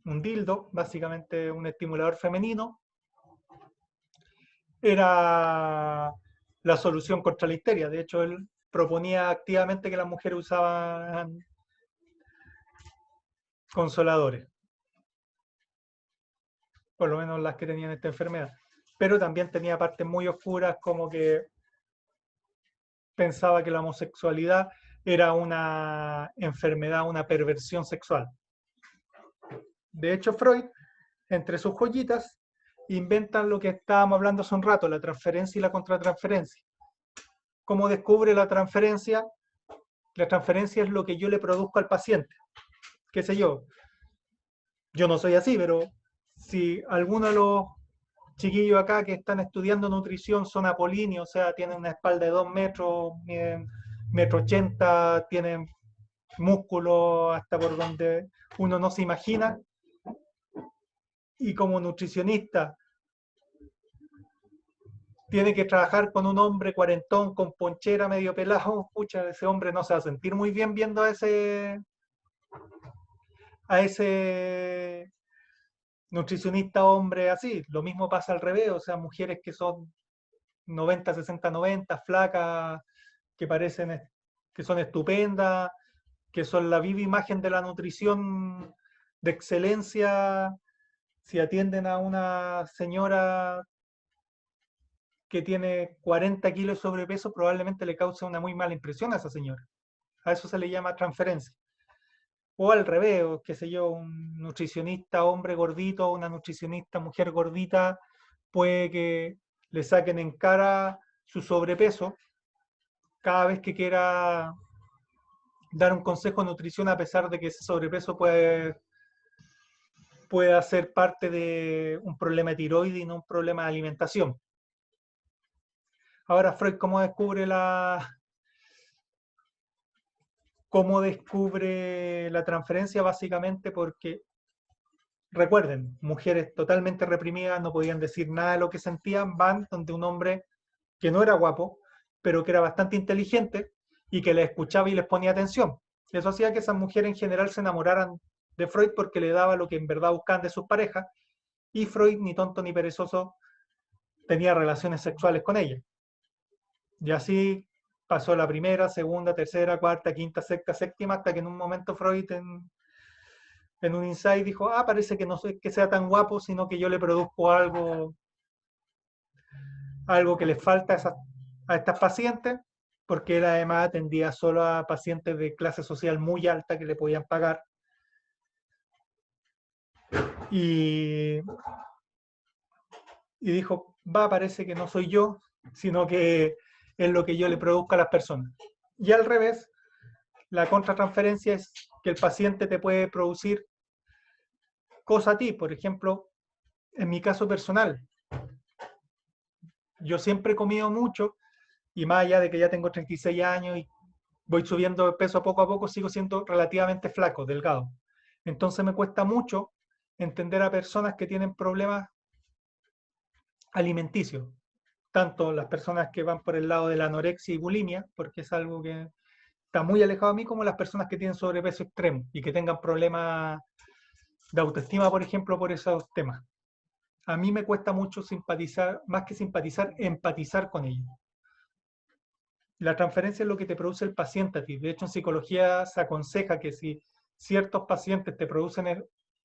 un dildo, básicamente un estimulador femenino, era la solución contra la histeria. De hecho, él proponía activamente que las mujeres usaban consoladores, por lo menos las que tenían esta enfermedad. Pero también tenía partes muy oscuras, como que pensaba que la homosexualidad era una enfermedad, una perversión sexual. De hecho, Freud, entre sus joyitas, inventan lo que estábamos hablando hace un rato, la transferencia y la contratransferencia. ¿Cómo descubre la transferencia? La transferencia es lo que yo le produzco al paciente. ¿Qué sé yo? Yo no soy así, pero si alguno de los chiquillos acá que están estudiando nutrición son apolíneos, o sea, tienen una espalda de 2 metros, miden 1,80 m, tienen músculo hasta por donde uno no se imagina, y como nutricionista tiene que trabajar con un hombre cuarentón, con ponchera, medio pelado, pucha, ese hombre no se va a sentir muy bien viendo a ese nutricionista hombre así. Lo mismo pasa al revés, o sea, mujeres que son 90, 60, 90, flacas, que parecen que son estupendas, que son la viva imagen de la nutrición de excelencia. Si atienden a una señora que tiene 40 kilos de sobrepeso, probablemente le cause una muy mala impresión a esa señora. A eso se le llama transferencia. O al revés, o qué sé yo, un nutricionista hombre gordito, una nutricionista mujer gordita, puede que le saquen en cara su sobrepeso cada vez que quiera dar un consejo de nutrición, a pesar de que ese sobrepeso puede ser parte de un problema de tiroides y no un problema de alimentación. Ahora, Freud, ¿cómo descubre la transferencia? Básicamente porque, recuerden, mujeres totalmente reprimidas, no podían decir nada de lo que sentían, van donde un hombre que no era guapo, pero que era bastante inteligente y que les escuchaba y les ponía atención. Eso hacía que esas mujeres en general se enamoraran de Freud porque le daba lo que en verdad buscaban de sus parejas, y Freud, ni tonto ni perezoso, tenía relaciones sexuales con ellas. Y así pasó la primera, segunda, tercera, cuarta, quinta, sexta, séptima, hasta que en un momento Freud en un insight dijo, parece que no soy que sea tan guapo, sino que yo le produzco algo que les falta a estas pacientes, porque él además atendía solo a pacientes de clase social muy alta que le podían pagar. Y dijo, parece que no soy yo, sino que es lo que yo le produzco a las personas. Y al revés, la contratransferencia es que el paciente te puede producir cosas a ti. Por ejemplo, en mi caso personal, yo siempre he comido mucho, y más allá de que ya tengo 36 años y voy subiendo de peso poco a poco, sigo siendo relativamente flaco, delgado. Entonces me cuesta mucho entender a personas que tienen problemas alimenticios, tanto las personas que van por el lado de la anorexia y bulimia, porque es algo que está muy alejado de mí, como las personas que tienen sobrepeso extremo y que tengan problemas de autoestima, por ejemplo, por esos temas. A mí me cuesta mucho simpatizar, más que simpatizar, empatizar con ellos. La transferencia es lo que te produce el paciente a ti. De hecho, en psicología se aconseja que si ciertos pacientes te producen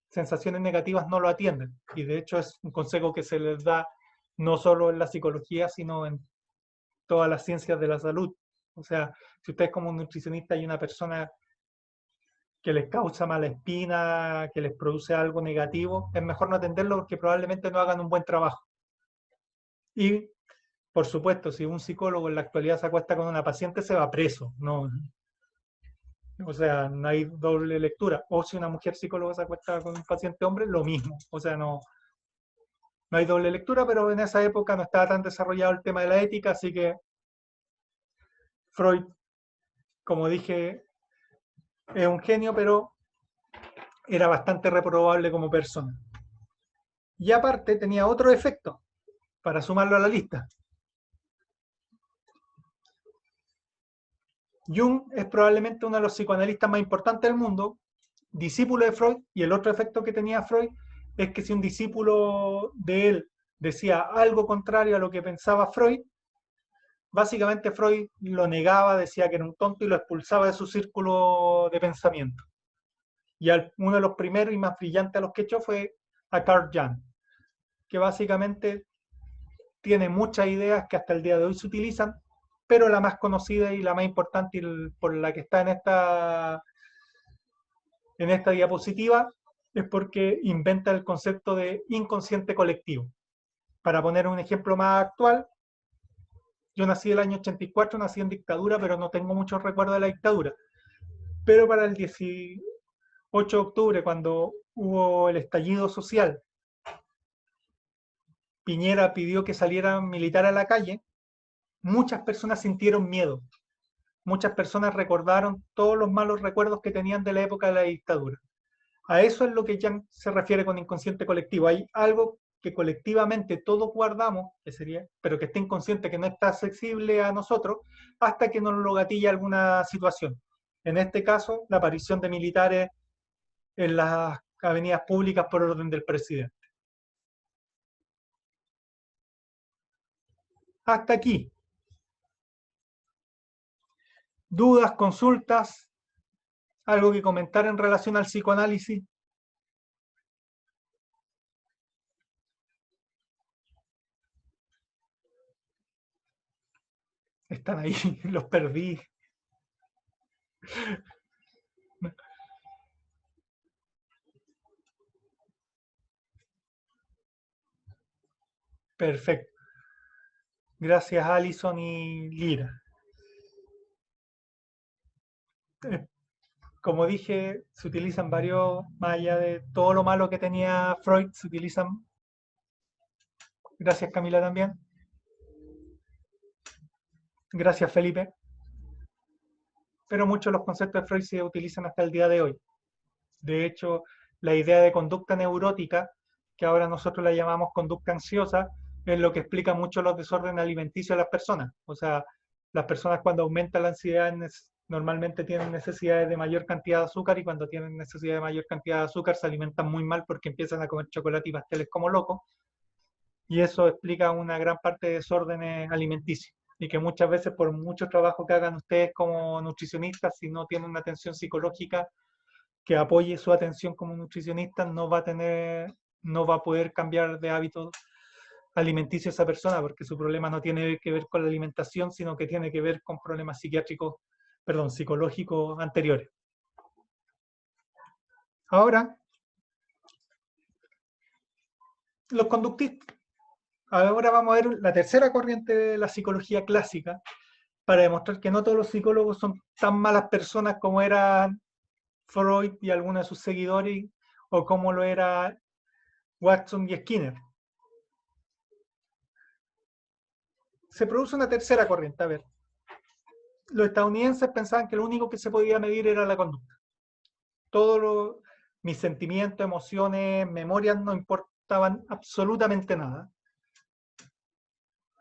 sensaciones negativas, no lo atienden. Y de hecho es un consejo que se les da no solo en la psicología, sino en todas las ciencias de la salud. O sea, si ustedes como nutricionista hay una persona que les causa mala espina, que les produce algo negativo, es mejor no atenderlo porque probablemente no hagan un buen trabajo. Y, por supuesto, si un psicólogo en la actualidad se acuesta con una paciente, se va preso. No, o sea, no hay doble lectura. O si una mujer psicóloga se acuesta con un paciente hombre, lo mismo. O sea, no hay doble lectura, pero en esa época no estaba tan desarrollado el tema de la ética, así que Freud, como dije, es un genio, pero era bastante reprobable como persona. Y aparte tenía otro efecto, para sumarlo a la lista. Jung es probablemente uno de los psicoanalistas más importantes del mundo, discípulo de Freud, y el otro efecto que tenía Freud es que si un discípulo de él decía algo contrario a lo que pensaba Freud, básicamente Freud lo negaba, decía que era un tonto y lo expulsaba de su círculo de pensamiento. Y uno de los primeros y más brillantes a los que echó fue a Carl Jung, que básicamente tiene muchas ideas que hasta el día de hoy se utilizan, pero la más conocida y la más importante y por la que está en esta diapositiva es porque inventa el concepto de inconsciente colectivo. Para poner un ejemplo más actual, yo nací el año 84, nací en dictadura, pero no tengo muchos recuerdos de la dictadura. Pero para el 18 de octubre, cuando hubo el estallido social, Piñera pidió que salieran militares a la calle, muchas personas sintieron miedo. Muchas personas recordaron todos los malos recuerdos que tenían de la época de la dictadura. A eso es lo que Jung se refiere con inconsciente colectivo. Hay algo que colectivamente todos guardamos, que sería, pero que esté inconsciente, que no está accesible a nosotros, hasta que nos lo gatilla alguna situación. En este caso, la aparición de militares en las avenidas públicas por orden del presidente. Hasta aquí. ¿Dudas, consultas? ¿Algo que comentar en relación al psicoanálisis? Están ahí, los perdí. Perfecto. Gracias, Alison y Lira. Como dije, se utilizan varios, más allá de todo lo malo que tenía Freud, se utilizan, gracias Camila también, gracias Felipe, pero muchos de los conceptos de Freud se utilizan hasta el día de hoy. De hecho, la idea de conducta neurótica, que ahora nosotros la llamamos conducta ansiosa, es lo que explica mucho los desórdenes alimenticios de las personas. O sea, las personas cuando aumenta la ansiedad normalmente tienen necesidades de mayor cantidad de azúcar y cuando tienen necesidad de mayor cantidad de azúcar se alimentan muy mal porque empiezan a comer chocolate y pasteles como locos. Y eso explica una gran parte de desórdenes alimenticios. Y que muchas veces por mucho trabajo que hagan ustedes como nutricionistas, si no tienen una atención psicológica que apoye su atención como nutricionista, no va a poder cambiar de hábitos alimenticios esa persona, porque su problema no tiene que ver con la alimentación, sino que tiene que ver con problemas psicológicos anteriores. Ahora, los conductistas. Ahora vamos a ver la tercera corriente de la psicología clásica, para demostrar que no todos los psicólogos son tan malas personas como eran Freud y algunos de sus seguidores, o como lo era Watson y Skinner. Se produce una tercera corriente. A ver, los estadounidenses pensaban que lo único que se podía medir era la conducta. Todos mis sentimientos, emociones, memorias no importaban absolutamente nada.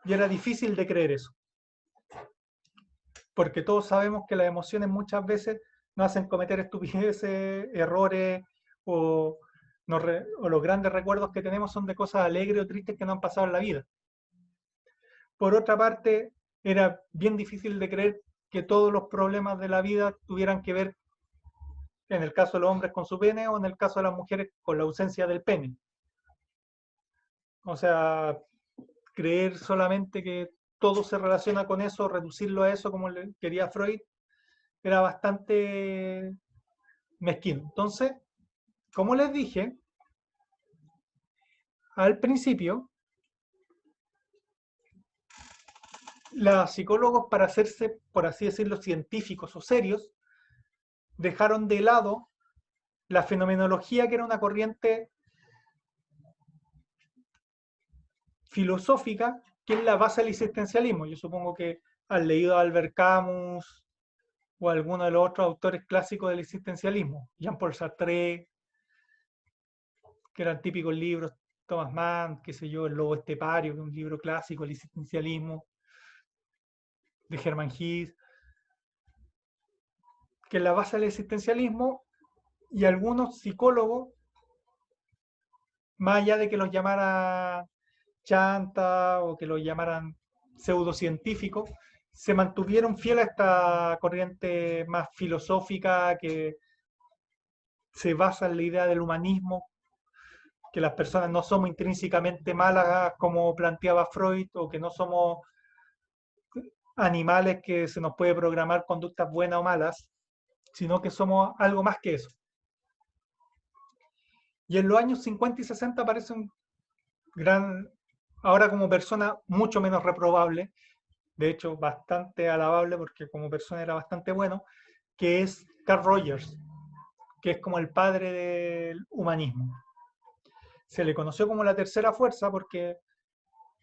Y era difícil de creer eso. Porque todos sabemos que las emociones muchas veces nos hacen cometer estupideces, errores, o, o los grandes recuerdos que tenemos son de cosas alegres o tristes que nos han pasado en la vida. Por otra parte, era bien difícil de creer que todos los problemas de la vida tuvieran que ver, en el caso de los hombres, con su pene, o en el caso de las mujeres, con la ausencia del pene. O sea, creer solamente que todo se relaciona con eso, reducirlo a eso como quería Freud, era bastante mezquino. Entonces, como les dije al principio, los psicólogos, para hacerse, por así decirlo, científicos o serios, dejaron de lado la fenomenología, que era una corriente filosófica que es la base del existencialismo. Yo supongo que han leído a Albert Camus, o alguno de los otros autores clásicos del existencialismo, Jean-Paul Sartre, que eran típicos libros, Thomas Mann, qué sé yo, El lobo estepario, que es un libro clásico, el existencialismo, de Hermann Hesse, que es la base del existencialismo, y algunos psicólogos, más allá de que los llamara chanta o que los llamaran pseudocientíficos, se mantuvieron fieles a esta corriente más filosófica que se basa en la idea del humanismo, que las personas no somos intrínsecamente malas como planteaba Freud, o que no somos animales que se nos puede programar conductas buenas o malas, sino que somos algo más que eso. Y en los años 50 y 60 aparece un gran, ahora como persona mucho menos reprobable, de hecho bastante alabable porque como persona era bastante bueno, que es Carl Rogers, que es como el padre del humanismo. Se le conoció como la tercera fuerza porque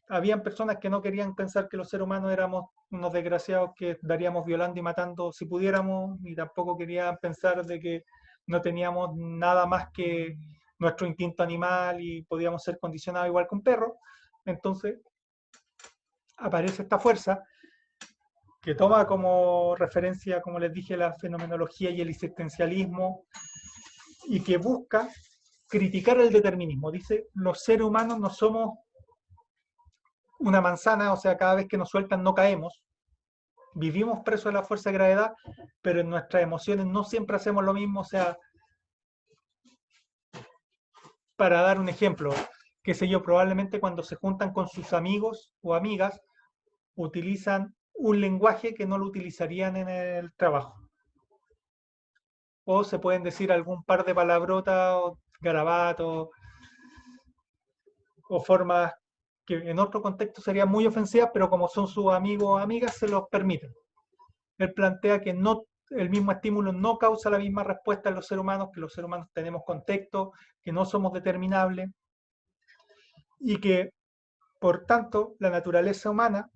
habían personas que no querían pensar que los seres humanos éramos unos desgraciados que daríamos violando y matando si pudiéramos, y tampoco querían pensar de que no teníamos nada más que nuestro instinto animal y podíamos ser condicionados igual que un perro. Entonces aparece esta fuerza que toma como referencia, como les dije, la fenomenología y el existencialismo, y que busca criticar el determinismo. Dice, los seres humanos no somos una manzana, o sea, cada vez que nos sueltan no caemos, vivimos presos de la fuerza de gravedad, pero en nuestras emociones no siempre hacemos lo mismo, o sea, para dar un ejemplo, qué sé yo, probablemente cuando se juntan con sus amigos o amigas, utilizan un lenguaje que no lo utilizarían en el trabajo. O se pueden decir algún par de palabrotas o garabatos o formas que en otro contexto serían muy ofensivas, pero como son sus amigos o amigas, se los permiten. Él plantea que no, el mismo estímulo no causa la misma respuesta en los seres humanos, que los seres humanos tenemos contexto, que no somos determinables, y que, por tanto, la naturaleza humana,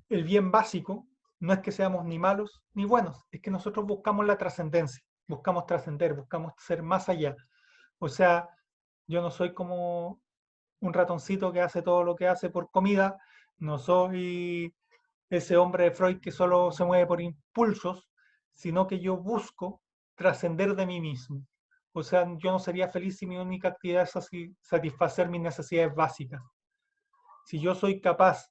el bien básico, no es que seamos ni malos ni buenos, es que nosotros buscamos la trascendencia, buscamos trascender, buscamos ser más allá. O sea, yo no soy como un ratoncito que hace todo lo que hace por comida, no soy ese hombre de Freud que solo se mueve por impulsos, sino que yo busco trascender de mí mismo. O sea, yo no sería feliz si mi única actividad es satisfacer mis necesidades básicas. Si yo soy capaz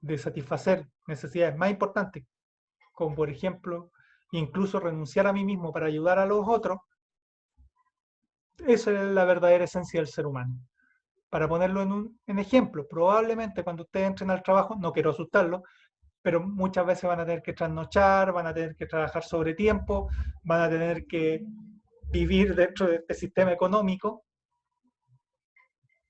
de satisfacer necesidades más importantes, como por ejemplo, incluso renunciar a mí mismo para ayudar a los otros, esa es la verdadera esencia del ser humano. Para ponerlo en ejemplo, probablemente cuando ustedes entren al trabajo, no quiero asustarlos, pero muchas veces van a tener que trasnochar, van a tener que trabajar sobre tiempo, van a tener que vivir dentro de este sistema económico,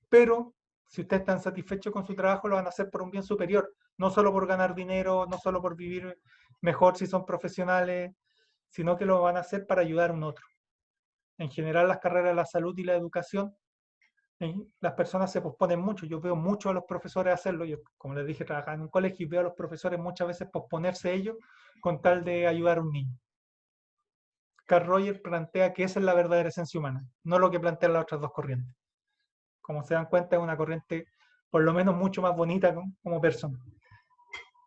pero si ustedes están satisfechos con su trabajo, lo van a hacer por un bien superior, no solo por ganar dinero, no solo por vivir mejor si son profesionales, sino que lo van a hacer para ayudar a un otro. En general, las carreras de la salud y la educación, las personas se posponen mucho. Yo veo mucho a los profesores hacerlo. Yo, como les dije, trabajaba en un colegio y veo a los profesores muchas veces posponerse ellos con tal de ayudar a un niño. Carl Rogers plantea que esa es la verdadera esencia humana, no lo que plantean las otras dos corrientes. Como se dan cuenta, es una corriente por lo menos mucho más bonita como persona.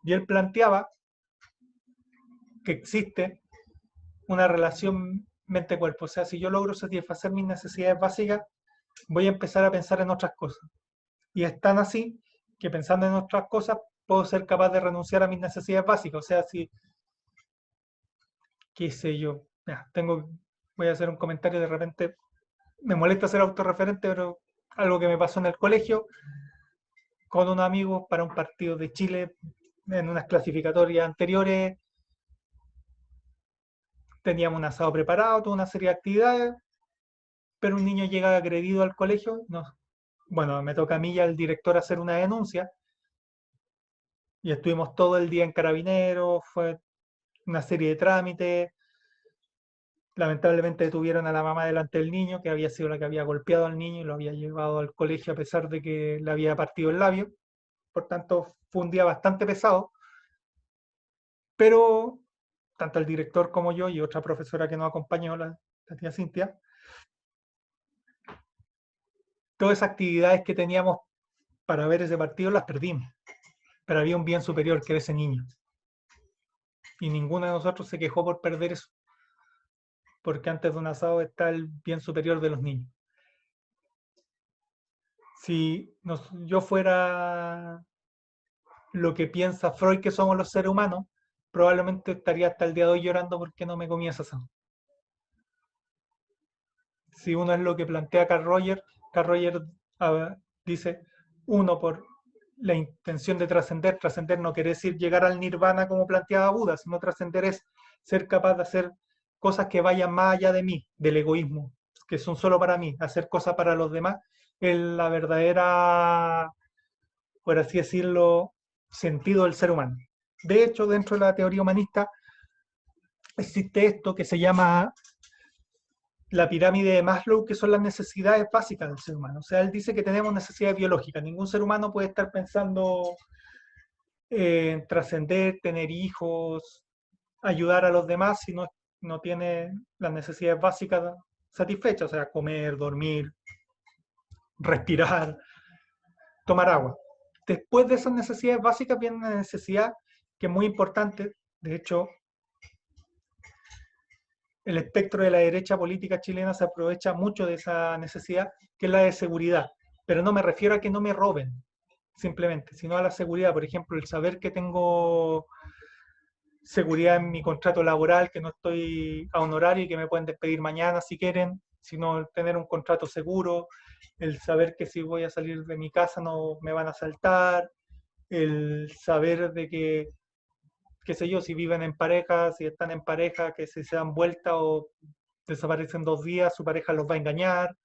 Y él planteaba que existe una relación mente-cuerpo. O sea, si yo logro satisfacer mis necesidades básicas, voy a empezar a pensar en otras cosas. Y es tan así que pensando en otras cosas puedo ser capaz de renunciar a mis necesidades básicas. O sea, si, qué sé yo, ya, voy a hacer un comentario de repente, me molesta ser autorreferente, pero algo que me pasó en el colegio con unos amigos para un partido de Chile en unas clasificatorias anteriores. Teníamos un asado preparado, toda una serie de actividades, pero un niño llega agredido al colegio. Bueno, me toca a mí y al director hacer una denuncia y estuvimos todo el día en Carabineros, fue una serie de trámites. Lamentablemente detuvieron a la mamá delante del niño, que había sido la que había golpeado al niño y lo había llevado al colegio a pesar de que le había partido el labio. Por tanto, fue un día bastante pesado. Pero tanto el director como yo y otra profesora que nos acompañó, la tía Cintia, todas esas actividades que teníamos para ver ese partido las perdimos. Pero había un bien superior que era ese niño. Y ninguno de nosotros se quejó por perder eso. Porque antes de un asado está el bien superior de los niños. Si yo fuera lo que piensa Freud que somos los seres humanos, probablemente estaría hasta el día de hoy llorando porque no me comía ese asado. Si uno es lo que plantea Carl Roger dice, uno por la intención de trascender, trascender no quiere decir llegar al nirvana como planteaba Buda, sino trascender es ser capaz de hacer cosas que vayan más allá de mí, del egoísmo, que son solo para mí, hacer cosas para los demás, es la verdadera, por así decirlo, sentido del ser humano. De hecho, dentro de la teoría humanista existe esto que se llama la pirámide de Maslow, que son las necesidades básicas del ser humano. O sea, él dice que tenemos necesidades biológicas. Ningún ser humano puede estar pensando en trascender, tener hijos, ayudar a los demás si no tiene las necesidades básicas satisfechas. O sea, comer, dormir, respirar, tomar agua. Después de esas necesidades básicas viene una necesidad que es muy importante. De hecho, el espectro de la derecha política chilena se aprovecha mucho de esa necesidad, que es la de seguridad. Pero no me refiero a que no me roben, simplemente, sino a la seguridad. Por ejemplo, el saber que tengo seguridad en mi contrato laboral, que no estoy a honorario y que me pueden despedir mañana si quieren, sino tener un contrato seguro, el saber que si voy a salir de mi casa no me van a asaltar, el saber de que qué sé yo, si viven en pareja, si están en pareja, que si se dan vuelta o desaparecen 2 días, su pareja los va a engañar.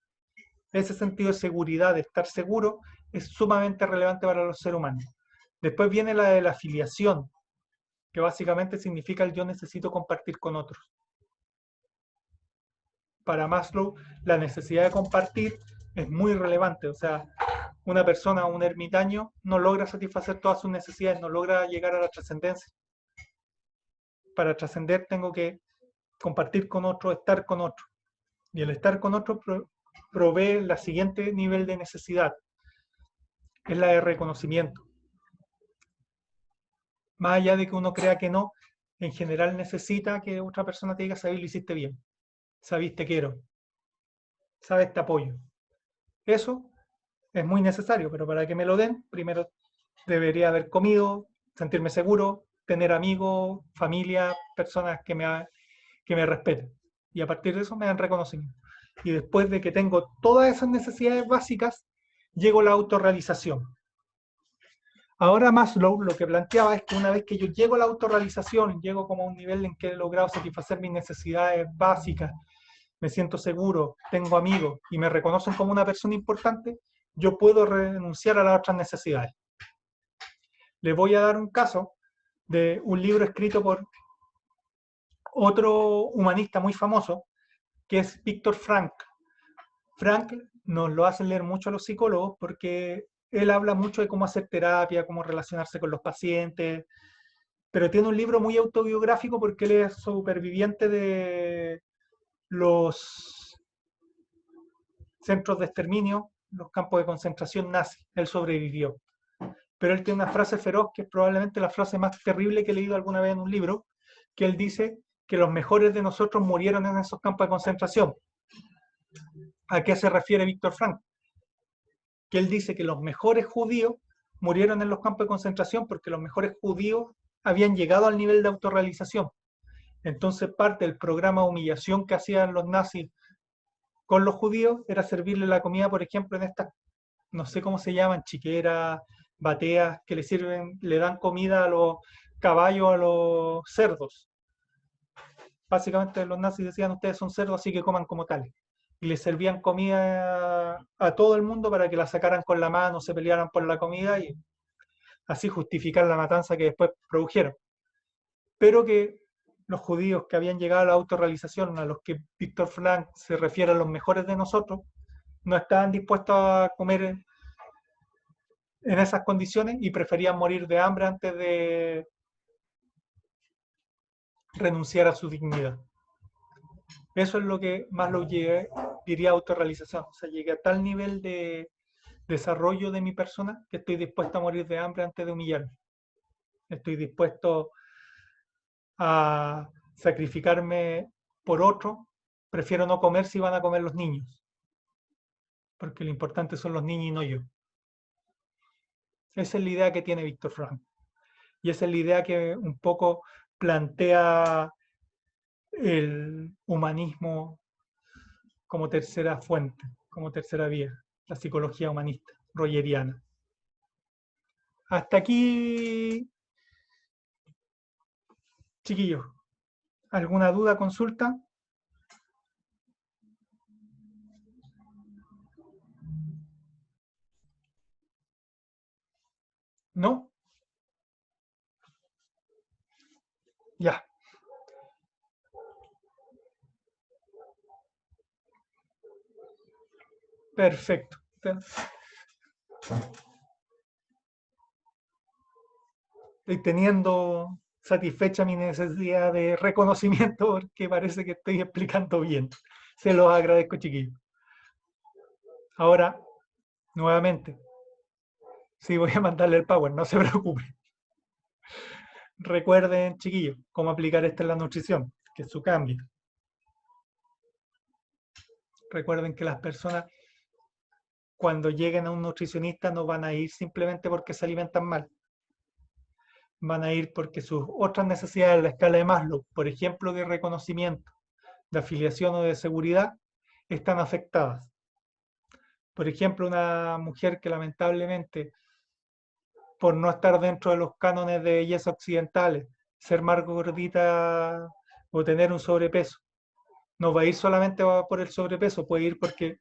Ese sentido de seguridad, de estar seguro, es sumamente relevante para los seres humanos. Después viene la de la afiliación, que básicamente significa el yo necesito compartir con otros. Para Maslow, la necesidad de compartir es muy relevante. O sea, una persona, un ermitaño, no logra satisfacer todas sus necesidades, no logra llegar a la trascendencia. Para trascender tengo que compartir con otro, estar con otro. Y el estar con otro provee la siguiente nivel de necesidad, es la de reconocimiento. Más allá de que uno crea que no, en general necesita que otra persona te diga, sabes, lo hiciste bien, sabes, te quiero, sabes, te apoyo. Eso es muy necesario, pero para que me lo den, primero debería haber comido, sentirme seguro, tener amigos, familia, personas que me respeten. Y a partir de eso me dan reconocimiento. Y después de que tengo todas esas necesidades básicas, llego a la autorrealización. Ahora Maslow lo que planteaba es que una vez que yo llego a la autorrealización, llego como a un nivel en que he logrado satisfacer mis necesidades básicas, me siento seguro, tengo amigos y me reconocen como una persona importante, yo puedo renunciar a las otras necesidades. Les voy a dar un caso de un libro escrito por otro humanista muy famoso, que es Víctor Frank. Frank nos lo hace leer mucho a los psicólogos porque él habla mucho de cómo hacer terapia, cómo relacionarse con los pacientes, pero tiene un libro muy autobiográfico porque él es superviviente de los centros de exterminio, los campos de concentración nazi. Él sobrevivió. Pero él tiene una frase feroz que es probablemente la frase más terrible que he leído alguna vez en un libro, que él dice que los mejores de nosotros murieron en esos campos de concentración. ¿A qué se refiere Víctor Frank? Que él dice que los mejores judíos murieron en los campos de concentración porque los mejores judíos habían llegado al nivel de autorrealización. Entonces parte del programa de humillación que hacían los nazis con los judíos era servirle la comida, por ejemplo, en estas, no sé cómo se llaman, chiqueras, bateas, que le dan comida a los caballos, a los cerdos. Básicamente los nazis decían, ustedes son cerdos, así que coman como tales. Y les servían comida a todo el mundo para que la sacaran con la mano, se pelearan por la comida y así justificar la matanza que después produjeron. Pero que los judíos que habían llegado a la autorrealización, a los que Víctor Frank se refiere a los mejores de nosotros, no estaban dispuestos a comer en esas condiciones y preferían morir de hambre antes de renunciar a su dignidad. Eso es lo que Maslow diría autorrealización. O sea, llegué a tal nivel de desarrollo de mi persona que estoy dispuesto a morir de hambre antes de humillarme. Estoy dispuesto a sacrificarme por otro. Prefiero no comer si van a comer los niños, porque lo importante son los niños y no yo. Esa es la idea que tiene Víctor Frank. Y esa es la idea que un poco plantea el humanismo como tercera fuente, como tercera vía, la psicología humanista, rogeriana. Hasta aquí, chiquillos. ¿Alguna duda, consulta? ¿No? Ya. Perfecto. Estoy teniendo satisfecha mi necesidad de reconocimiento porque parece que estoy explicando bien. Se los agradezco, chiquillos. Ahora, nuevamente, sí voy a mandarle el power, no se preocupen. Recuerden, chiquillos, cómo aplicar esto en la nutrición, que es su cambio. Recuerden que las personas, cuando lleguen a un nutricionista, no van a ir simplemente porque se alimentan mal. Van a ir porque sus otras necesidades de la escala de Maslow, por ejemplo, de reconocimiento, de afiliación o de seguridad, están afectadas. Por ejemplo, una mujer que lamentablemente, por no estar dentro de los cánones de belleza occidentales, ser más gordita o tener un sobrepeso, no va a ir solamente por el sobrepeso, puede ir porque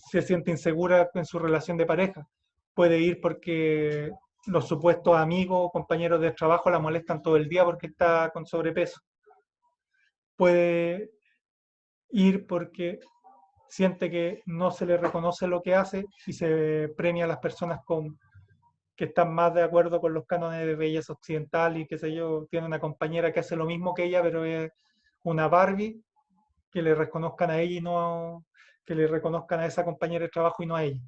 se siente insegura en su relación de pareja, puede ir porque los supuestos amigos o compañeros de trabajo la molestan todo el día porque está con sobrepeso, puede ir porque siente que no se le reconoce lo que hace y se premia a las personas que están más de acuerdo con los cánones de belleza occidental y qué sé yo, tiene una compañera que hace lo mismo que ella, pero es una Barbie, que le reconozcan a ella y no que le reconozcan a esa compañera de trabajo y no a ella.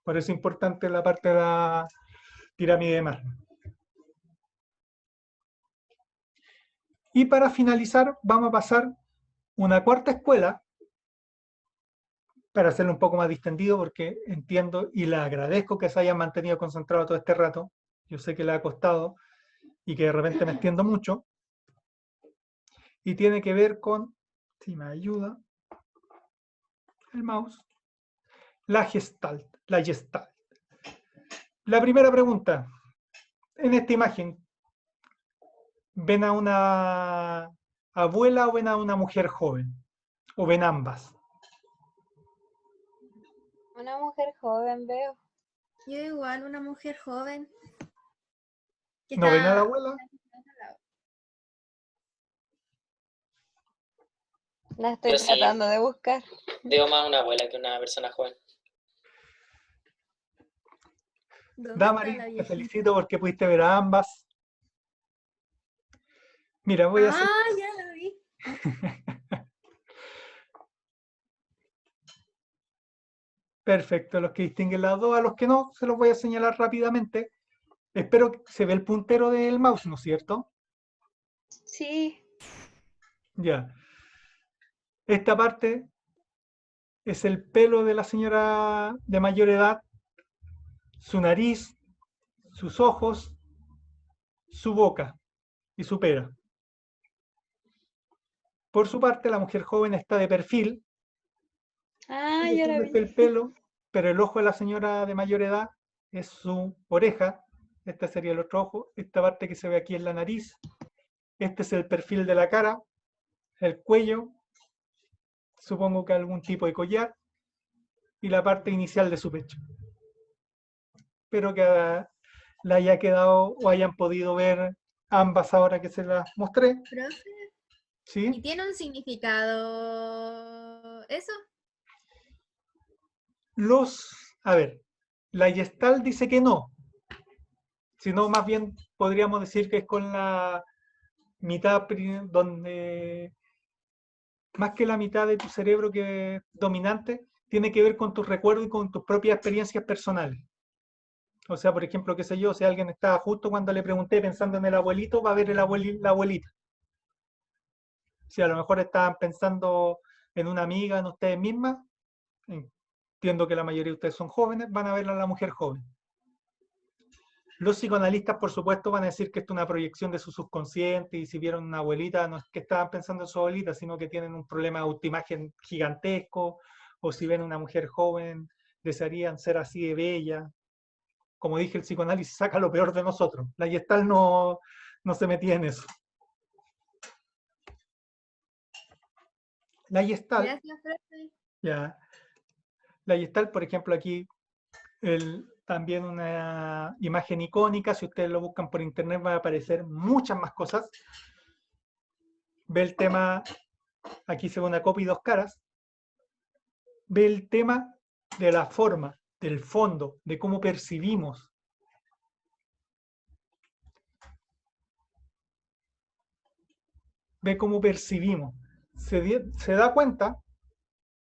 Por eso es importante la parte de la pirámide de Maslow. Y para finalizar, vamos a pasar una cuarta escuela, para hacerlo un poco más distendido, porque entiendo y le agradezco que se hayan mantenido concentrados todo este rato. Yo sé que le ha costado y que de repente me extiendo mucho. Y tiene que ver con, si me ayuda el mouse, la Gestalt. La Gestalt. La primera pregunta, en esta imagen, ¿ven a una abuela o ven a una mujer joven? ¿O ven ambas? Una mujer joven veo. Yo igual, una mujer joven que ¿No ven a la está... abuela? La estoy Yo sí. tratando de buscar. Veo más una abuela que una persona joven. ¿Dónde Damari, está la te viejita? felicito porque pudiste ver a ambas. Mira, voy a hacer... Ah, ya la vi. Perfecto, los que distinguen las dos, a los que no, se los voy a señalar rápidamente. Espero que se ve el puntero del mouse, ¿no es cierto? Sí. Ya. Esta parte es el pelo de la señora de mayor edad, su nariz, sus ojos, su boca y su pera. Por su parte, la mujer joven está de perfil, Ah, sigue yo la siendo vi. este el pelo, pero el ojo de la señora de mayor edad es su oreja. Este sería el otro ojo. Esta parte que se ve aquí es la nariz. Este es el perfil de la cara, el cuello, supongo que algún tipo de collar, y la parte inicial de su pecho. Espero que la haya quedado o hayan podido ver ambas ahora que se las mostré. Profe, ¿y ¿Sí? tiene un significado eso? A ver, la Gestalt dice que no, sino más bien podríamos decir que es con la donde más que la mitad de tu cerebro que es dominante, tiene que ver con tus recuerdos y con tus propias experiencias personales. O sea, por ejemplo, qué sé yo, si alguien estaba justo cuando le pregunté pensando en el abuelito, va a ver la abuelita. Si a lo mejor estaban pensando en una amiga, en ustedes mismas, entiendo que la mayoría de ustedes son jóvenes, van a ver a la mujer joven. Los psicoanalistas, por supuesto, van a decir que esto es una proyección de su subconsciente y si vieron una abuelita, no es que estaban pensando en su abuelita, sino que tienen un problema de autoimagen gigantesco, o si ven una mujer joven, desearían ser así de bella. Como dije, el psicoanálisis saca lo peor de nosotros. La Gestalt no se metía en eso. La Gestalt, Gracias, profe. ya, la Gestalt, por ejemplo, aquí también una imagen icónica, si ustedes lo buscan por internet va a aparecer muchas más cosas. Ve el tema, aquí se ve una copia y dos caras, ve el tema de la forma, del fondo, de cómo percibimos. Ve cómo percibimos. Se da cuenta,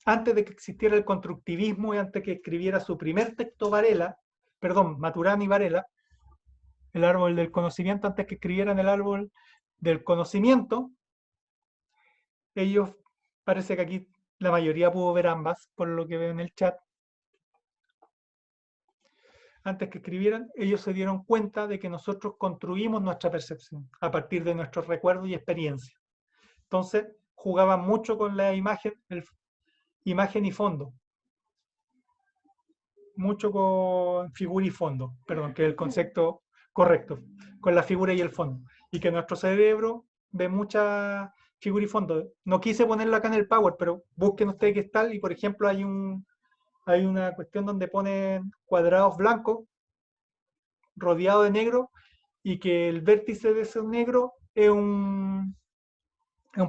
antes de que existiera el constructivismo y antes de que escribiera su primer texto Varela, perdón, Maturana y Varela, el árbol del conocimiento, antes que escribieran el árbol del conocimiento, ellos, parece que aquí la mayoría pudo ver ambas, por lo que veo en el chat, antes que escribieran, ellos se dieron cuenta de que nosotros construimos nuestra percepción a partir de nuestros recuerdos y experiencias. Entonces, jugaban mucho con la imagen, imagen y fondo, mucho con figura y fondo, perdón, que es el concepto correcto, con la figura y el fondo. Y que nuestro cerebro ve mucha figura y fondo. No quise ponerlo acá en el Power, pero busquen ustedes qué tal. Y por ejemplo, hay una cuestión donde ponen cuadrados blancos rodeados de negro y que el vértice de ese negro es un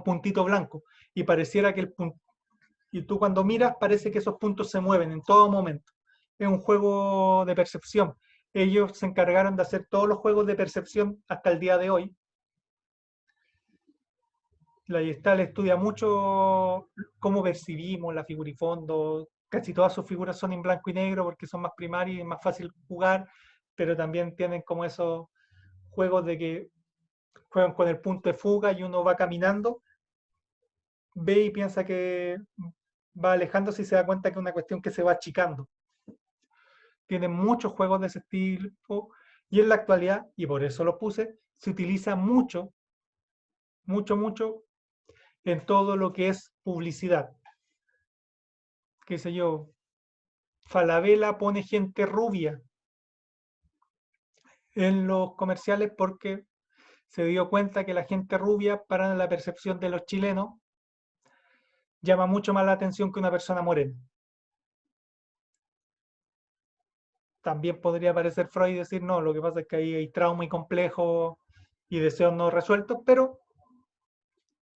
puntito blanco. Y pareciera que y tú cuando miras parece que esos puntos se mueven en todo momento. Es un juego de percepción. Ellos se encargaron de hacer todos los juegos de percepción hasta el día de hoy. La Gestalt estudia mucho cómo percibimos la figura y fondo. Casi todas sus figuras son en blanco y negro porque son más primarias y es más fácil jugar, pero también tienen como esos juegos de que juegan con el punto de fuga y uno va caminando, ve y piensa que va alejándose y se da cuenta que es una cuestión que se va achicando. Tienen muchos juegos de ese tipo y en la actualidad, y por eso lo puse, se utiliza mucho, mucho en todo lo que es publicidad. Qué sé yo, Falabella pone gente rubia en los comerciales porque se dio cuenta que la gente rubia, para la percepción de los chilenos, llama mucho más la atención que una persona morena. También podría aparecer Freud y decir, no, lo que pasa es que ahí hay trauma y complejo y deseos no resueltos, pero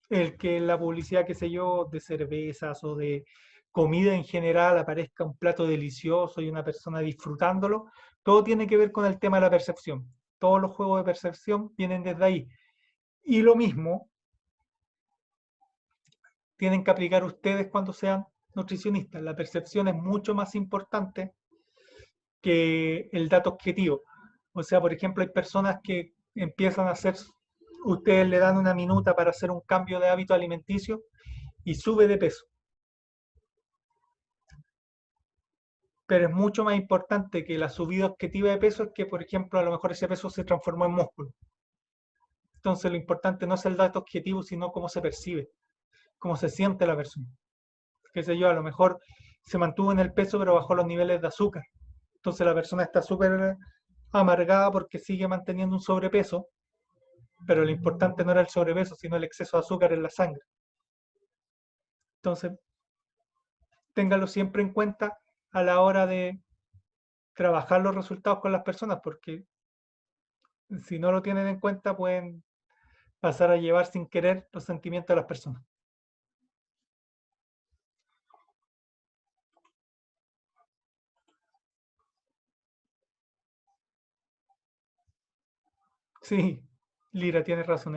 el que en la publicidad, qué sé yo, de cervezas o de comida en general aparezca un plato delicioso y una persona disfrutándolo, todo tiene que ver con el tema de la percepción. Todos los juegos de percepción vienen desde ahí. Y lo mismo tienen que aplicar ustedes cuando sean nutricionistas. La percepción es mucho más importante que el dato objetivo. O sea, por ejemplo, hay personas que empiezan a hacer, ustedes le dan una minuta para hacer un cambio de hábito alimenticio y sube de peso. Pero es mucho más importante que la subida objetiva de peso es que, por ejemplo, a lo mejor ese peso se transformó en músculo. Entonces, lo importante no es el dato objetivo, sino cómo se percibe, cómo se siente la persona. Qué sé yo, a lo mejor se mantuvo en el peso, pero bajó los niveles de azúcar. Entonces, la persona está súper amargada porque sigue manteniendo un sobrepeso, pero lo importante no era el sobrepeso, sino el exceso de azúcar en la sangre. Entonces, téngalo siempre en cuenta a la hora de trabajar los resultados con las personas, porque si no lo tienen en cuenta pueden pasar a llevar sin querer los sentimientos de las personas. Sí, Lira, tienes razón.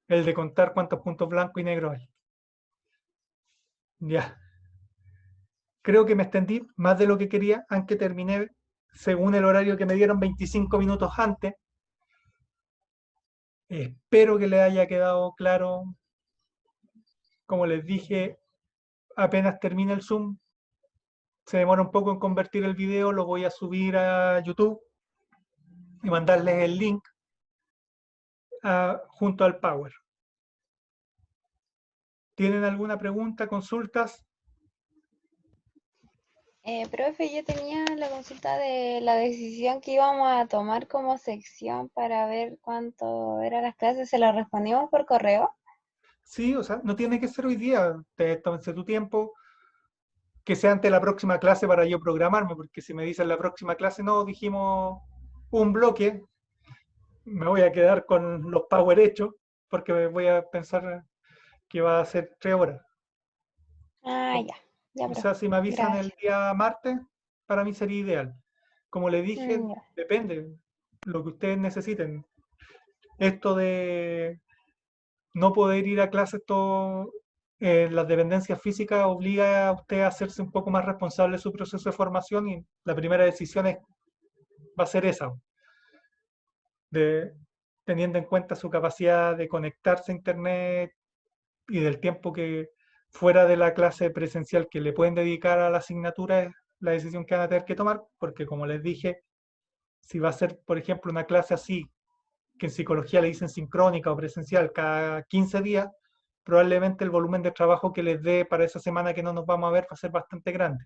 El de contar cuántos puntos blancos y negros hay. Ya. Creo que me extendí más de lo que quería, aunque terminé, según el horario que me dieron, 25 minutos antes. Espero que les haya quedado claro. Como les dije, apenas termine el Zoom, se demora un poco en convertir el video, lo voy a subir a YouTube y mandarles el link junto al Power. ¿Tienen alguna pregunta, consultas? Profe, yo tenía la consulta de la decisión que íbamos a tomar como sección para ver cuánto eran las clases. ¿Se lo respondimos por correo? Sí, o sea, no tiene que ser hoy día. Tómense tu tiempo, que sea ante la próxima clase para yo programarme, porque si me dicen la próxima clase, no, dijimos un bloque, me voy a quedar con los Power hechos, porque voy a pensar que va a ser 3 horas. Ah, ya, ya, profe. Quizás si me avisan el Gracias. día martes, para mí sería ideal. Como le dije, Ya. depende lo que ustedes necesiten. Esto de no poder ir a clases, las dependencias físicas obliga a usted a hacerse un poco más responsable de su proceso de formación y la primera decisión va a ser esa, teniendo en cuenta su capacidad de conectarse a Internet y del tiempo que fuera de la clase presencial que le pueden dedicar a la asignatura es la decisión que van a tener que tomar, porque como les dije, si va a ser, por ejemplo, una clase así, que en psicología le dicen sincrónica o presencial cada 15 días, probablemente el volumen de trabajo que les dé para esa semana que no nos vamos a ver va a ser bastante grande.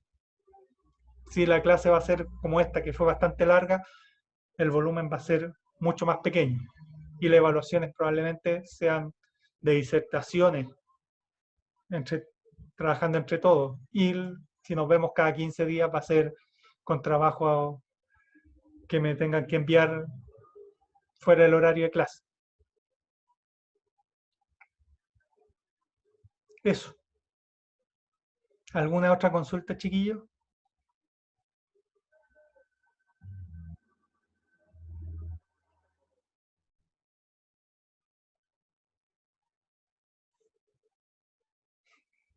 Si la clase va a ser como esta, que fue bastante larga, el volumen va a ser mucho más pequeño. Y las evaluaciones probablemente sean de disertaciones, trabajando entre todos. Y si nos vemos cada 15 días va a ser con trabajo que me tengan que enviar fuera del horario de clase. Eso. ¿Alguna otra consulta, chiquillos?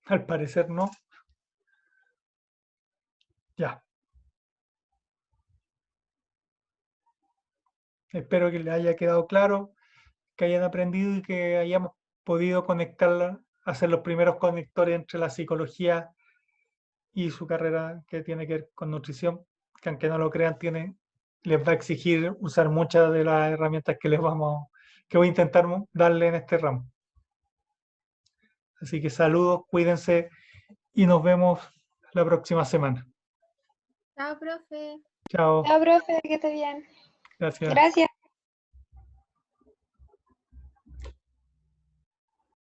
Al parecer no. Ya. Espero que les haya quedado claro, que hayan aprendido y que hayamos podido conectarla, hacer los primeros conectores entre la psicología y su carrera que tiene que ver con nutrición, que aunque no lo crean, les va a exigir usar muchas de las herramientas que voy a intentar darle en este ramo. Así que saludos, cuídense y nos vemos la próxima semana. Chao, profe. Chao, Chao, profe, que esté bien. gracias. Gracias.